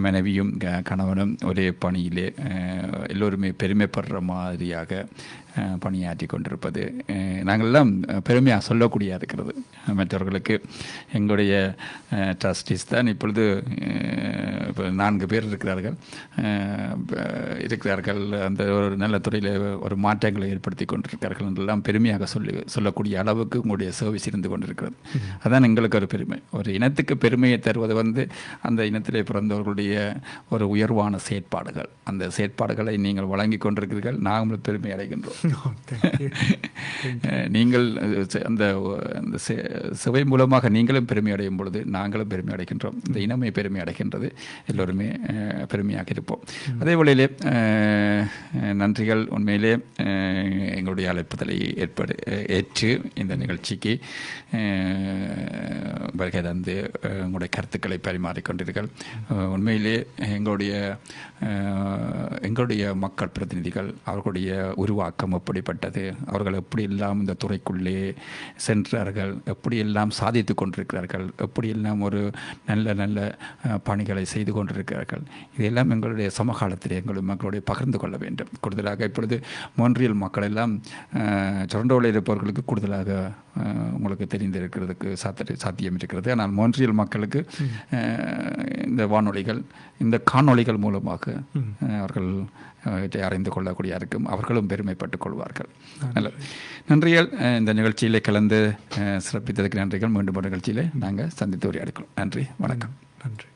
மனைவியும் கணவனும் ஒரே பணியிலே எல்லோருமே பெருமைப்படுற மாதிரியாக பணியாற்றி கொண்டிருப்பது நாங்கள்லாம் பெருமையாக சொல்லக்கூடியதாக இருக்கிறது. மற்றவர்களுக்கு எங்களுடைய ட்ரஸ்டீஸ் தான் இப்பொழுது இப்போ 4 பேர் இருக்கிறார்கள். அந்த ஒரு நல்ல துறையில் ஒரு மாற்றங்களை ஏற்படுத்தி கொண்டிருக்கிறார்கள் என்றெல்லாம் பெருமையாக சொல்லக்கூடிய அளவுக்கு உங்களுடைய சர்வீஸ் இருந்து கொண்டிருக்கிறது. அதான் எங்களுக்கு ஒரு பெருமை. ஒரு இனத்துக்கு பெருமையை தருவது அந்த இனத்திலே பிறந்தவர்களுடைய ஒரு உயர்வான செயற்பாடுகள். அந்த செயற்பாடுகளை நீங்கள் வழங்கி கொண்டிருக்கிறீர்கள். நாங்களும் பெருமை அடைகின்றோம். நீங்கள் அந்த சேவை மூலமாக நீங்களும் பெருமை அடையும் பொழுது நாங்களும் பெருமை அடைகின்றோம். இந்த இனமே பெருமை அடைகின்றது. எல்லோருமே பெருமையாக இருப்போம். அதே வேளையிலே நன்றிகள். உண்மையிலே எங்களுடைய அழைப்புதலை ஏற்று இந்த நிகழ்ச்சிக்கு வருகை தந்து உங்களுடைய கருத்துக்களை பரிமாறிக்கொண்டீர்கள். உண்மையிலே எங்களுடைய மக்கள் பிரதிநிதிகள் அவர்களுடைய உருவாக்கம் எப்படிப்பட்டது, அவர்கள் எப்படி எல்லாம் இந்த துறைக்குள்ளே சென்றார்கள், எப்படியெல்லாம் சாதித்து கொண்டிருக்கிறார்கள், எப்படியெல்லாம் ஒரு நல்ல நல்ல பணிகளை செய்து கொண்டிருக்கிறார்கள், இதெல்லாம் எங்களுடைய சமகாலத்தில் மக்களுடைய பகிர்ந்து கொள்ள வேண்டும். கூடுதலாக இப்பொழுது மோன்றியல் மக்கள் எல்லாம் டொரண்டோவில் இருப்பவர்களுக்கு கூடுதலாக உங்களுக்கு தெரிந்திருக்கிறதுக்கு சாத்தியம் இருக்கிறது. ஆனால் மோன்றியல் மக்களுக்கு இந்த வானொலிகள், இந்த காணொளிகள் மூலமாக அவர்கள் அறிந்து கொள்ளக்கூடிய இருக்கும். அவர்களும் பெருமைப்பட்டுக் கொள்வார்கள். நல்லது, நன்றிகள். இந்த நிகழ்ச்சியிலே கலந்து சிறப்பித்ததுக்கு நன்றிகள். மீண்டும் ஒரு நிகழ்ச்சியிலே நாங்கள் சந்தித்து உரையாடுகிறோம். நன்றி, வணக்கம். நன்றி.